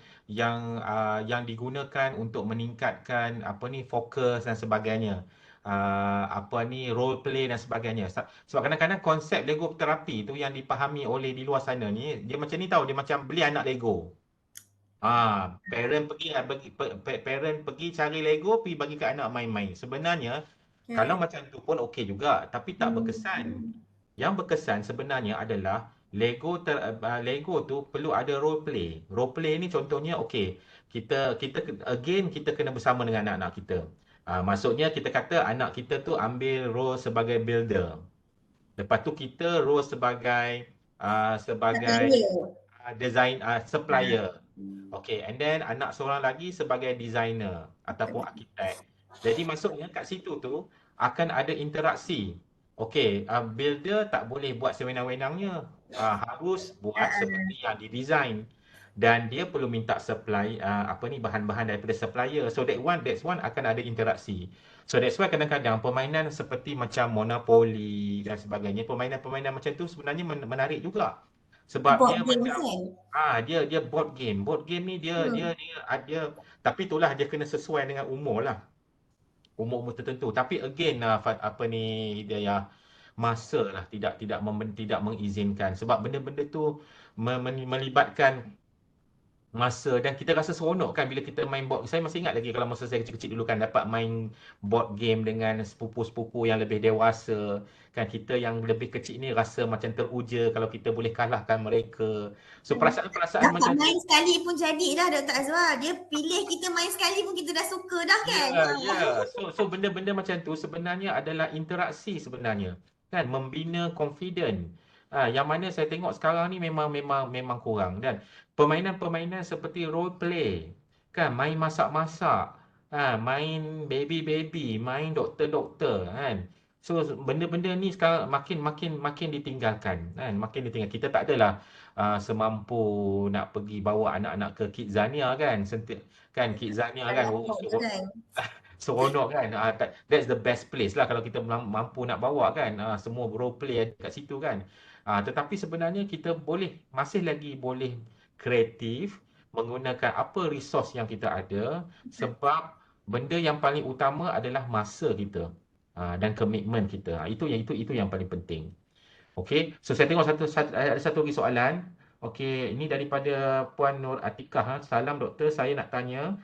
digunakan untuk meningkatkan fokus dan sebagainya. Role play dan sebagainya. Sebab kadang-kadang konsep Lego terapi tu yang dipahami oleh di luar sana ni, dia macam ni dia macam beli anak Lego. Parent pergi cari Lego, pergi bagi ke anak main-main. Sebenarnya kalau macam tu pun okey juga, tapi tak berkesan. Yang berkesan sebenarnya adalah Lego tu perlu ada role play. Role play ni contohnya kita kena bersama dengan anak-anak kita. Maksudnya kita kata anak kita tu ambil role sebagai builder. Lepas tu kita role sebagai design supplier. And then anak seorang lagi sebagai designer ataupun arkitek. Jadi maksudnya kat situ tu akan ada interaksi. Builder tak boleh buat sewenang-wenangnya. Harus buat seperti yang didesign. Dan dia perlu minta supply bahan-bahan daripada supplier. So that's one akan ada interaksi. So that's why kadang-kadang permainan seperti macam Monopoly dan sebagainya, permainan-permainan macam tu sebenarnya menarik juga. Sebab board dia macam dia board game. Board game ni dia tapi itulah dia kena sesuai dengan umur lah. Umur tertentu. Tapi again Hidayah, masa lah tidak mengizinkan, sebab benda-benda tu melibatkan masa dan kita rasa seronok kan bila kita main board. Saya masih ingat lagi kalau masa saya kecil-kecil dulu kan, dapat main board game dengan sepupu-sepupu yang lebih dewasa kan. Kita yang lebih kecil ni rasa macam teruja kalau kita boleh kalahkan mereka. So perasaan-perasaan
Dapat
macam tu.
main sekali pun jadi dah Dr. Azwar. Dia pilih kita main sekali pun kita dah suka dah kan.
So benda-benda macam tu sebenarnya adalah interaksi sebenarnya. Kan, membina confident. Yang mana saya tengok sekarang ni memang kurang. Dan permainan-permainan seperti role play, kan, main masak-masak, main baby-baby, main doktor-doktor, kan. So benda-benda ni sekarang makin ditinggalkan, kan, makin ditinggal. Kita tak adalah semampu nak pergi bawa anak-anak ke Kidzania kan, kan Kidzania kan, seronok kan. That's the best place lah kalau kita mampu nak bawa kan, semua role play ada kat situ kan. Tetapi sebenarnya kita masih lagi boleh kreatif menggunakan apa resource yang kita ada, sebab benda yang paling utama adalah masa kita dan komitmen kita. Itu yang paling penting. Okey, so saya tengok ada satu lagi soalan. Okey, ini daripada Puan Nur Atikah. Salam doktor, saya nak tanya,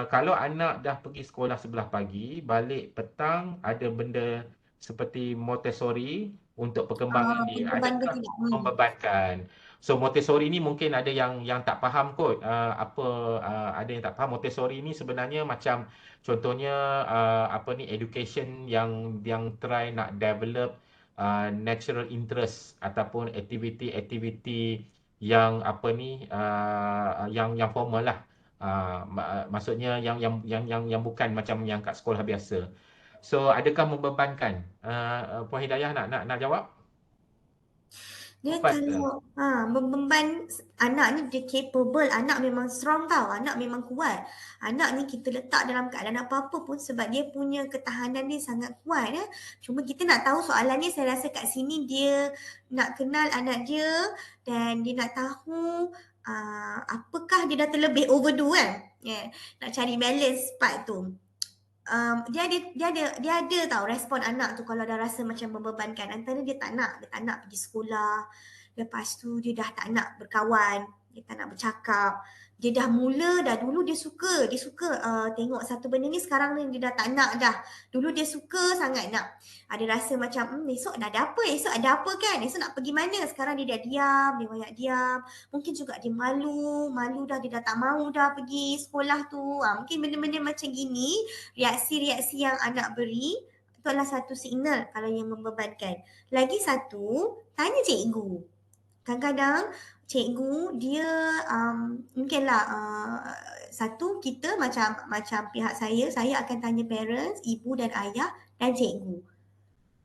kalau anak dah pergi sekolah sebelah pagi, balik petang ada benda seperti Montessori untuk perkembangan dia, adakah membebankan? So Montessori ni mungkin ada yang tak faham kot, ada yang tak faham. Montessori ni sebenarnya macam contohnya education yang try nak develop natural interest ataupun aktiviti yang yang formal lah. Maksudnya yang bukan macam yang kat sekolah biasa. So adakah membebankan? Puan Hidayah nak jawab?
Dia kalau membeban, anak ni dia capable, anak memang strong tau, anak memang kuat. Anak ni kita letak dalam keadaan apa-apa pun sebab dia punya ketahanan dia sangat kuat ya. Cuma kita nak tahu soalannya, saya rasa kat sini dia nak kenal anak dia dan dia nak tahu apakah dia dah terlebih overdo kan. Nak cari balance part tu. Dia ada tahu respon anak tu kalau dah rasa macam membebankan. Antara dia tak nak pergi sekolah. Lepas tu dia dah tak nak berkawan, dia tak nak bercakap. Dia dah mula dah, dulu dia suka tengok satu benda ni, sekarang ni dia dah tak nak dah. Dulu dia suka sangat nak. Ada rasa macam esok dah ada apa? Esok ada apa kan? Esok nak pergi mana? Sekarang dia dah diam, dia banyak diam. Mungkin juga dia malu dah, dia dah tak mahu dah pergi sekolah tu. Mungkin benda-benda macam gini, reaksi-reaksi yang anak beri itu adalah satu signal kalau yang membebankan. Lagi satu, tanya cikgu. Kadang-kadang cikgu dia mungkinlah satu, kita macam pihak saya akan tanya parents, ibu dan ayah dan cikgu.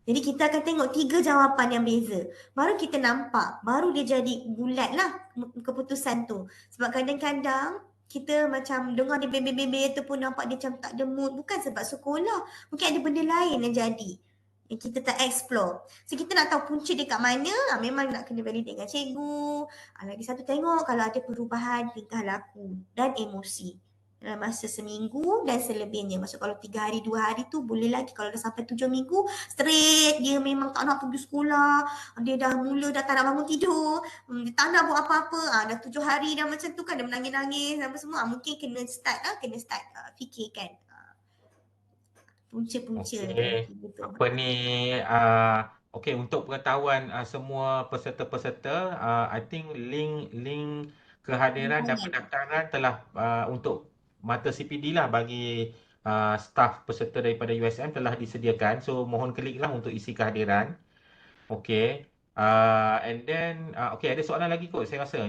Jadi kita akan tengok 3 jawapan yang beza. Baru kita nampak, baru dia jadi bulat lah keputusan tu. Sebab kadang-kadang kita macam dengar dia bebe-bebe tu pun nampak dia macam tak ada mood. Bukan sebab sekolah, mungkin ada benda lain yang jadi, yang kita tak explore. So kita nak tahu punca dia kat mana, memang nak kena validate dengan cikgu. Lagi satu, tengok kalau ada perubahan tingkah laku dan emosi dalam masa seminggu dan selebihnya. Maksud kalau 3 hari 2 hari tu boleh lagi. Kalau dah sampai 7 minggu straight dia memang tak nak pergi sekolah, dia dah mula dah tak nak bangun tidur, dia tak nak buat apa-apa, dah 7 hari dah macam tu kan, dia menangis-nangis apa semua, mungkin kena start fikirkan punca-punca.
Apa ni, untuk pengetahuan semua peserta-peserta, I think link kehadiran dan pendaftaran telah untuk mata CPD lah bagi staf peserta daripada USM telah disediakan. So mohon kliklah untuk isi kehadiran. Okey. And then ada soalan lagi kot saya rasa.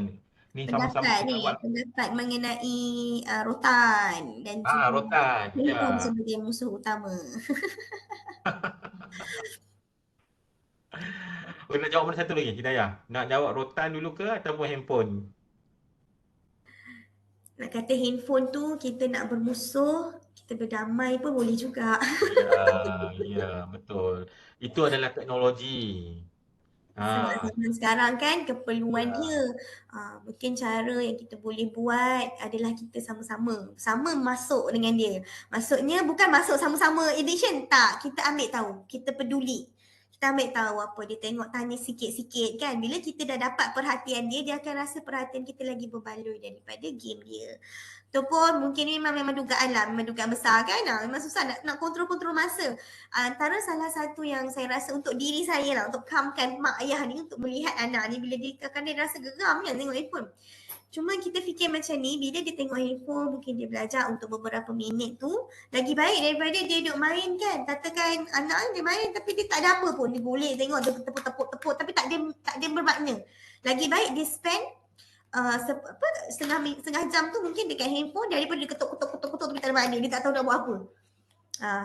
Ni sama-sama kita buat.
Pendapat mengenai rotan dan
rotan.
Telefon sebagai musuh utama.
Nak jawab mana satu lagi, Hidayah? Nak jawab rotan dulu ke ataupun handphone?
Nak kata handphone tu kita nak bermusuh, kita berdamai pun boleh juga.
Ya, betul. Itu adalah teknologi.
Zaman sekarang kan keperluan dia. Mungkin cara yang kita boleh buat adalah kita sama masuk dengan dia. Maksudnya bukan masuk sama-sama addiction, tak. Kita ambil tahu, kita peduli. kita ambil tahu apa dia tengok, tanya sikit-sikit kan. Bila kita dah dapat perhatian dia, dia akan rasa perhatian kita lagi berbaloi daripada game dia. Tu pun mungkin memang dugaan lah, memang dugaan besar kan. Memang susah nak kontrol masa. Antara salah satu yang saya rasa untuk diri saya lah, untuk calmkan mak ayah ni, untuk melihat anak ni bila dia kadang dia rasa geram kan tengok handphone. Cuma kita fikir macam ni, bila dia tengok handphone, mungkin dia belajar untuk beberapa minit tu, lagi baik daripada dia duduk main kan. Katakan anak dia main tapi dia tak ada apa pun. Dia boleh tengok, dia tepuk-tepuk tapi tak ada bermakna. Lagi baik dia spend setengah jam tu mungkin dekat handphone daripada dia ketuk tapi tak ada makna. Dia tak tahu nak buat apa.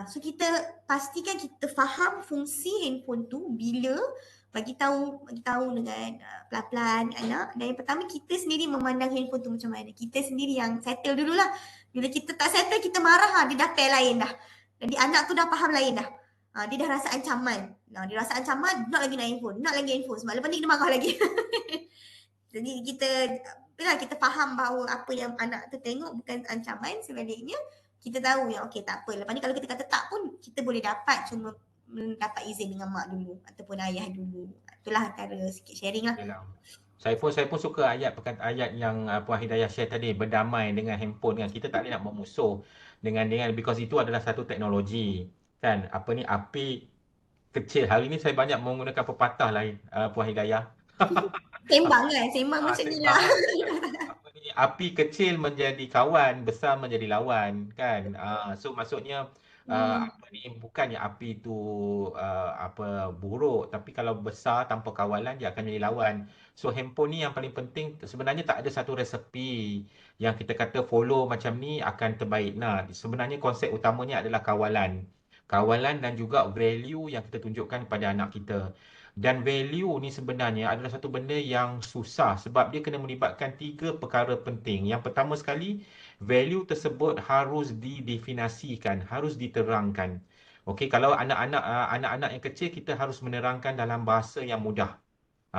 So kita pastikan kita faham fungsi handphone tu bila bagi tahu dengan pelan-pelan anak. Dan yang pertama, kita sendiri memandang handphone tu macam mana. Kita sendiri yang settle dululah. Bila kita tak settle, kita marah, dia dah tell lain dah. Jadi anak tu dah faham lain dah. Dia dah rasa ancaman. Dia rasa ancaman, nak lagi handphone. Sebab lepas ni dia marah lagi. Jadi kita faham bahawa apa yang anak tu tengok bukan ancaman, sebaliknya kita tahu yang okey tak apa. Lepas ni kalau kita kata tak pun, kita boleh dapat, cuma dapat izin dengan mak dulu ataupun ayah dulu. Itulah antara sikit sharing lah.
Yalah. Saya pun suka ayat yang Puan Hidayah share tadi, berdamai dengan handphone kan. Kita tak boleh nak bermusuh dengan because itu adalah satu teknologi kan. Api kecil. Hari ni saya banyak menggunakan pepatah lain Puan Hidayah.
Sembang macam ni lah.
Api kecil menjadi kawan, besar menjadi lawan kan. So maksudnya bukannya api tu buruk, tapi kalau besar tanpa kawalan dia akan menjadi lawan. So handphone ni yang paling penting, sebenarnya tak ada satu resepi yang kita kata follow macam ni akan terbaik. Sebenarnya konsep utamanya adalah kawalan dan juga value yang kita tunjukkan kepada anak kita. Dan value ni sebenarnya adalah satu benda yang susah sebab dia kena melibatkan 3 perkara penting. Yang pertama sekali, value tersebut harus didefinisikan, harus diterangkan. Okey, kalau anak-anak yang kecil, kita harus menerangkan dalam bahasa yang mudah.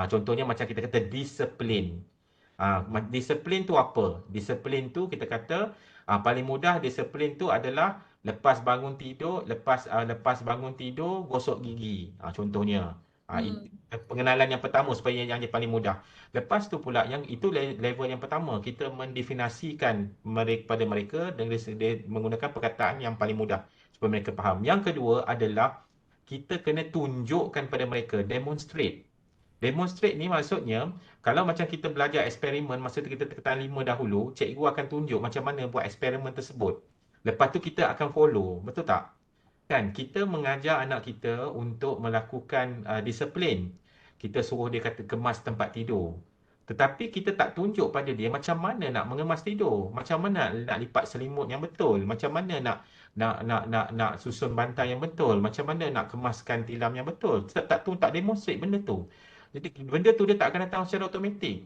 Contohnya macam kita kata disiplin. Disiplin tu apa? Disiplin tu kita kata paling mudah, disiplin tu adalah lepas bangun tidur gosok gigi. Contohnya. Pengenalan yang pertama supaya yang paling mudah. Lepas tu pula, yang itu level yang pertama, kita mendefinisikan kepada mereka dengan menggunakan perkataan yang paling mudah supaya mereka faham. Yang kedua adalah kita kena tunjukkan pada mereka, demonstrate. Demonstrate ni maksudnya, kalau macam kita belajar eksperimen, masa kita tingkatan 5 dahulu, cikgu akan tunjuk macam mana buat eksperimen tersebut. Lepas tu kita akan follow, betul tak? Kan, kita mengajar anak kita untuk melakukan disiplin. Kita suruh dia kata kemas tempat tidur. Tetapi kita tak tunjuk pada dia macam mana nak mengemas tidur, macam mana nak lipat selimut yang betul, macam mana nak susun bantal yang betul, macam mana nak kemaskan tilam yang betul. Tak demonstrate benda tu. Jadi benda tu dia tak akan datang secara automatik.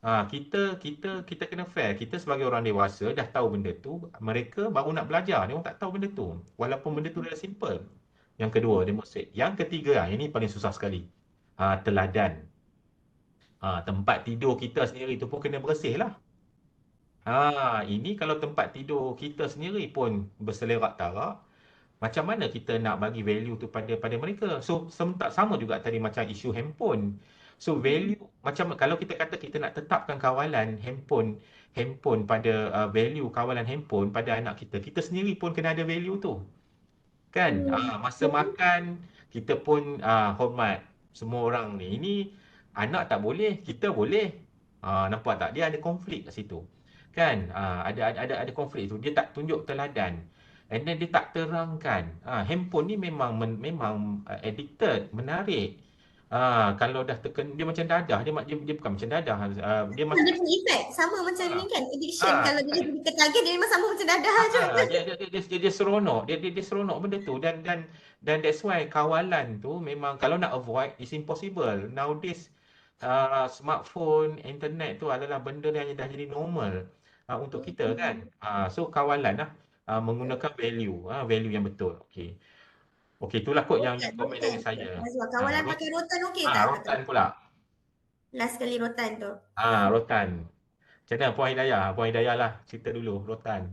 Kita kena fair. Kita sebagai orang dewasa dah tahu benda tu, mereka baru nak belajar, dia orang tak tahu benda tu. Walaupun benda tu dah simple. Yang kedua, demonstrate. Yang ketiga, ini paling susah sekali. Teladan. Tempat tidur kita sendiri tu pun kena bersih lah. Ini kalau tempat tidur kita sendiri pun berselerak tarak, macam mana kita nak bagi value tu pada mereka? So sama juga tadi macam isu handphone. So value, macam kalau kita kata kita nak tetapkan kawalan handphone pada value kawalan handphone pada anak kita, kita sendiri pun kena ada value tu. Kan? Masa makan kita pun hormat semua orang ni. Ini anak tak boleh, kita boleh. Nampak tak? Dia ada konflik kat situ. Kan? Ada konflik tu. Dia tak tunjuk teladan. And then dia tak terangkan. Handphone ni memang addicted, menarik. Kalau dah tekan, dia macam dadah. Dia bukan macam dadah. Dia macam
ada effect sama macam ni kan, addiction. Kalau dia tertarget, dia memang sama macam dadah je.
Dia seronok. Dia seronok benda tu. Dan that's why kawalan tu memang kalau nak avoid, it's impossible. Nowadays, smartphone, internet tu adalah benda yang dah jadi normal untuk kita kan. So kawalan lah. Menggunakan value yang betul. Okey, itulah kot yang komen dari saya.
Kawalan pakai rotan okey tak?
Rotan pula.
Last kali rotan tu.
Rotan. Macam mana Puan Hidayah? Puan Hidayah lah cerita dulu rotan.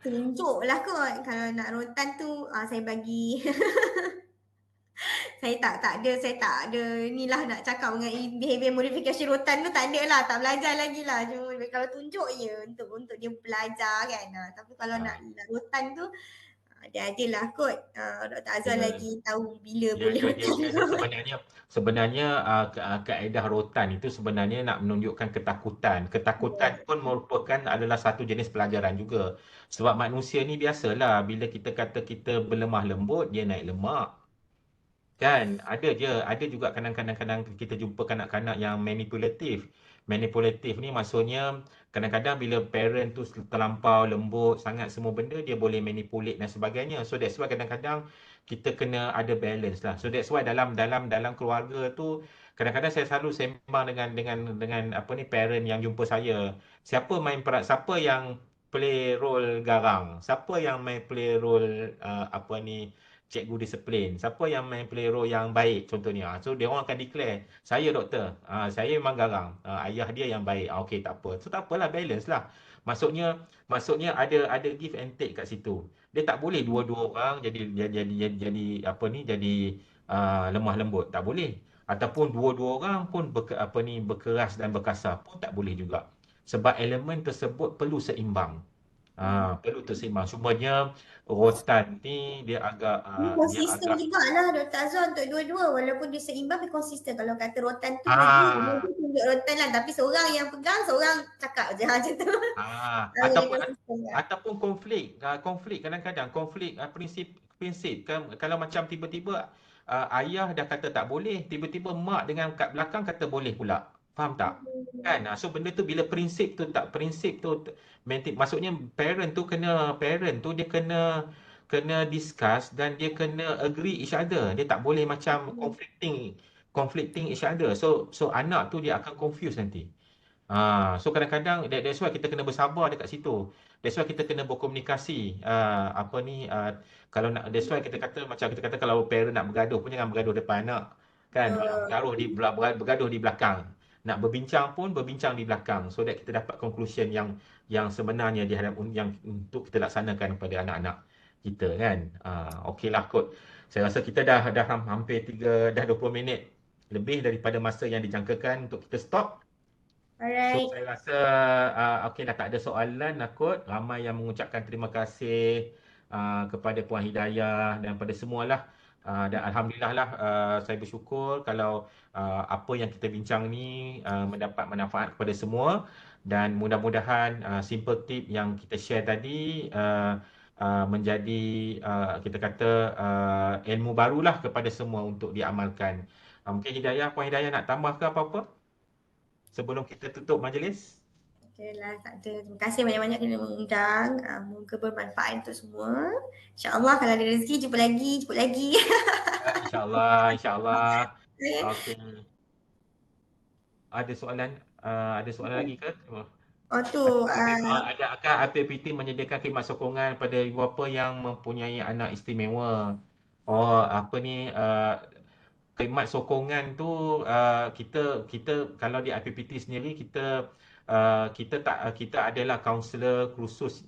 Tunjuk lah kot. Kalau nak rotan tu saya bagi Saya tak ada inilah nak cakap mengenai behavior modification rotan tu, tak ada lah, tak belajar lagi lah. Cuma kalau tunjuk je untuk dia belajar kan. Tapi kalau nak rotan tu dia adalah kot. Dr. Azwan
Ya.
lagi tahu bila
Ya,
boleh
ya,
rotan
dia
tu.
sebenarnya kaedah rotan itu sebenarnya nak menunjukkan ketakutan. Ketakutan pun merupakan adalah satu jenis pelajaran juga. Sebab manusia ni biasalah bila kita kata kita berlemah lembut, dia naik lemak. Kan, ada juga kadang-kadang kita jumpa kanak-kanak yang manipulatif. Manipulatif ni maksudnya kadang-kadang bila parent tu terlampau lembut sangat semua benda, dia boleh manipulate dan sebagainya. So that's why kadang-kadang kita kena ada balance lah. So that's why dalam keluarga tu kadang-kadang saya selalu sembang dengan apa ni parent yang jumpa saya. Siapa yang play role garang? Siapa yang main play role apa ni cikgu disiplin, siapa yang main play role yang baik contohnya. So dia orang akan declare, saya doktor, saya memang garang, ayah dia yang baik. Okey, tak apa. So tak apalah, balance lah. Maksudnya ada give and take kat situ. Dia tak boleh dua-dua orang jadi apa ni, jadi lemah lembut, tak boleh. Ataupun dua-dua orang pun berkeras dan berkasar pun tak boleh juga. Sebab elemen tersebut perlu seimbang. Perlu terseimbang. Cumanya rotan ni dia agak
Dia konsisten jugalah Dr. Azwan untuk dua-dua, walaupun dia seimbang tapi konsisten. Kalau kata rotan tu bagi dia tunjuk rotan lah, tapi seorang yang pegang, seorang cakap je macam tu.
Ataupun konflik kadang-kadang prinsip kan, kalau macam tiba-tiba ayah dah kata tak boleh, tiba-tiba mak dengan kat belakang kata boleh pula. Faham tak? Kan? So benda tu bila prinsip tu maksudnya parent tu dia kena discuss dan dia kena agree each other. Dia tak boleh macam conflicting each other. So anak tu dia akan confuse nanti. So kadang-kadang that's why kita kena bersabar dekat situ. That's why kita kena berkomunikasi. Kalau nak, that's why kita kata kalau parent nak bergaduh pun jangan bergaduh depan anak. Kan? Bergaduh di belakang. Nak berbincang pun berbincang di belakang, so that kita dapat conclusion yang sebenarnya yang untuk kita laksanakan kepada anak-anak kita kan. Okeylah kot. Saya rasa kita dah hampir 20 minit lebih daripada masa yang dijangkakan untuk kita stop.
Alright.
So saya rasa okey dah, tak ada soalan lah kot. Ramai yang mengucapkan terima kasih kepada Puan Hidayah dan pada semualah. Dan alhamdulillah lah, saya bersyukur kalau apa yang kita bincang ni mendapat manfaat kepada semua, dan mudah-mudahan simple tip yang kita share tadi menjadi kita kata ilmu barulah kepada semua untuk diamalkan. Mungkin Puan Hidayah nak tambah ke apa-apa sebelum kita tutup majlis?
Okeylah, tak ada. Terima kasih banyak-banyak kerana mengundang. Moga bermanfaat untuk semua. InsyaAllah kalau ada rezeki jumpa lagi.
InsyaAllah. Okey. Ada soalan lagi ke? Adakah IPPT menyediakan khidmat sokongan pada ibu bapa yang mempunyai anak istimewa? Khidmat sokongan tu kita kalau di IPPT sendiri kita adalah kaunselor khusus.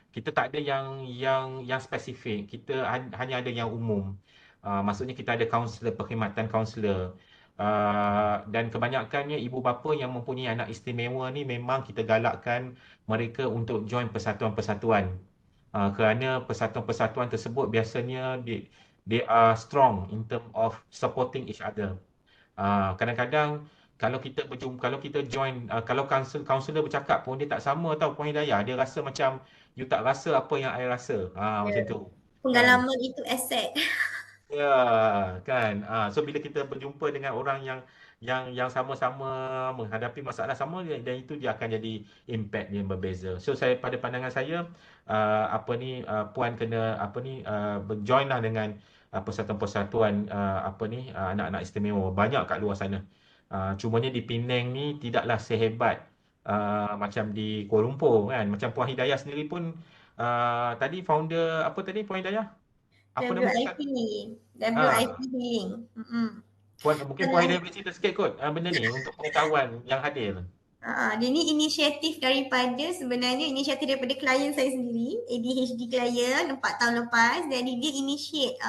Kita tak ada yang spesifik. Kita hanya ada yang umum. Maksudnya kita ada perkhidmatan kaunselor. Dan kebanyakannya ibu bapa yang mempunyai anak istimewa ni memang kita galakkan mereka untuk join persatuan-persatuan. Kerana persatuan-persatuan tersebut biasanya they are strong in term of supporting each other. Kadang-kadang kalau kita join, kalau kaunselor bercakap pun dia tak sama tau Puan Hidayah. Dia rasa macam you tak rasa apa yang I rasa. Macam tu.
Pengalaman itu aset.
Ya, kan. So bila kita berjumpa dengan orang yang sama-sama menghadapi masalah sama, dan itu dia akan jadi impact yang berbeza. So pada pandangan saya puan kena berjoin lah dengan persatuan-persatuan anak-anak istimewa. Banyak kat luar sana. Cumanya di Penang ni tidaklah sehebat macam di Kuala Lumpur kan. Macam Puan Hidayah sendiri pun tadi founder apa tadi Puan Hidayah? Apa nama
WIP Healing.
Mungkin Puan Hidayah boleh cerita sikit kot benda ni untuk pengetahuan yang hadir.
Dia ni inisiatif daripada klien saya sendiri, ADHD klien 4 tahun lepas. Jadi dia initiate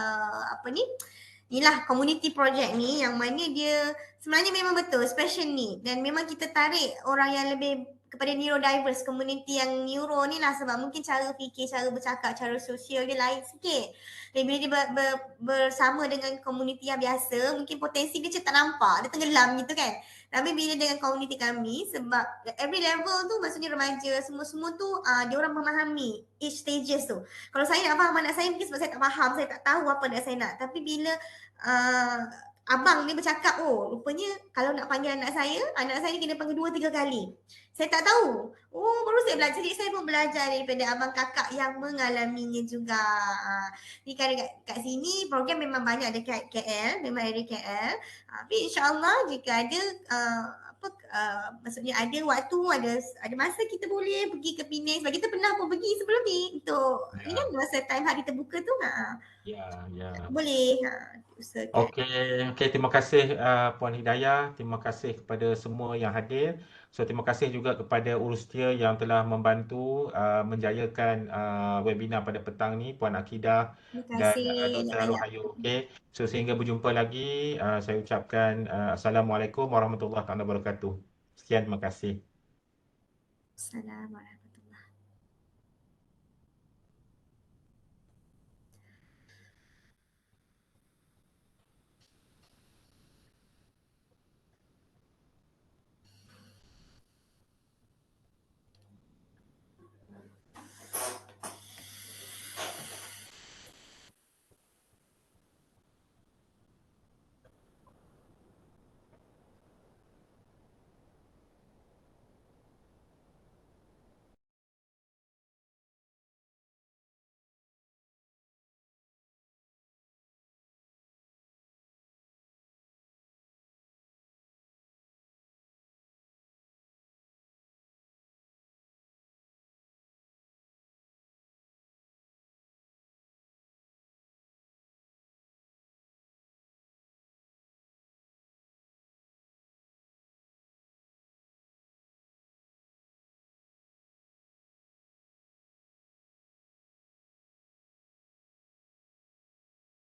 inilah community project ni yang mana dia sebenarnya memang betul special need dan memang kita tarik orang yang lebih kepada neurodiverse community yang neuro ni lah sebab mungkin cara fikir, cara bercakap, cara sosial dia lain sikit. Dan bila dia bersama dengan community yang biasa, mungkin potensi dia macam tak nampak, dia tenggelam gitu kan. Tapi bila dengan community kami, sebab every level tu maksudnya remaja, semua-semua tu dia orang memahami each stages tu. Kalau saya nak faham anak saya mungkin sebab saya tak faham, saya tak tahu apa nak saya nak. Tapi bila abang ni bercakap, oh rupanya kalau nak panggil anak saya ni kena panggil 2-3 kali. Saya tak tahu. Oh baru saya belajar. Jadi saya pun belajar daripada abang kakak yang mengalaminya juga. Jadi kat sini program memang banyak ada kat KL, memang ada KL. Tapi insyaAllah jika ada maksudnya ada waktu, ada masa kita boleh pergi ke Penang sebab kita pernah pun pergi sebelum ni untuk ni kan masa time hari terbuka tu boleh usahakan.
Okey, terima kasih Puan Hidayah, terima kasih kepada semua yang hadir. So terima kasih juga kepada Urustia yang telah membantu menjayakan webinar pada petang ni, Puan Akidah dan Dr. Rohayu. Okey. So sehingga berjumpa lagi, saya ucapkan Assalamualaikum warahmatullahi wabarakatuh. Sekian, terima kasih.
Assalamualaikum.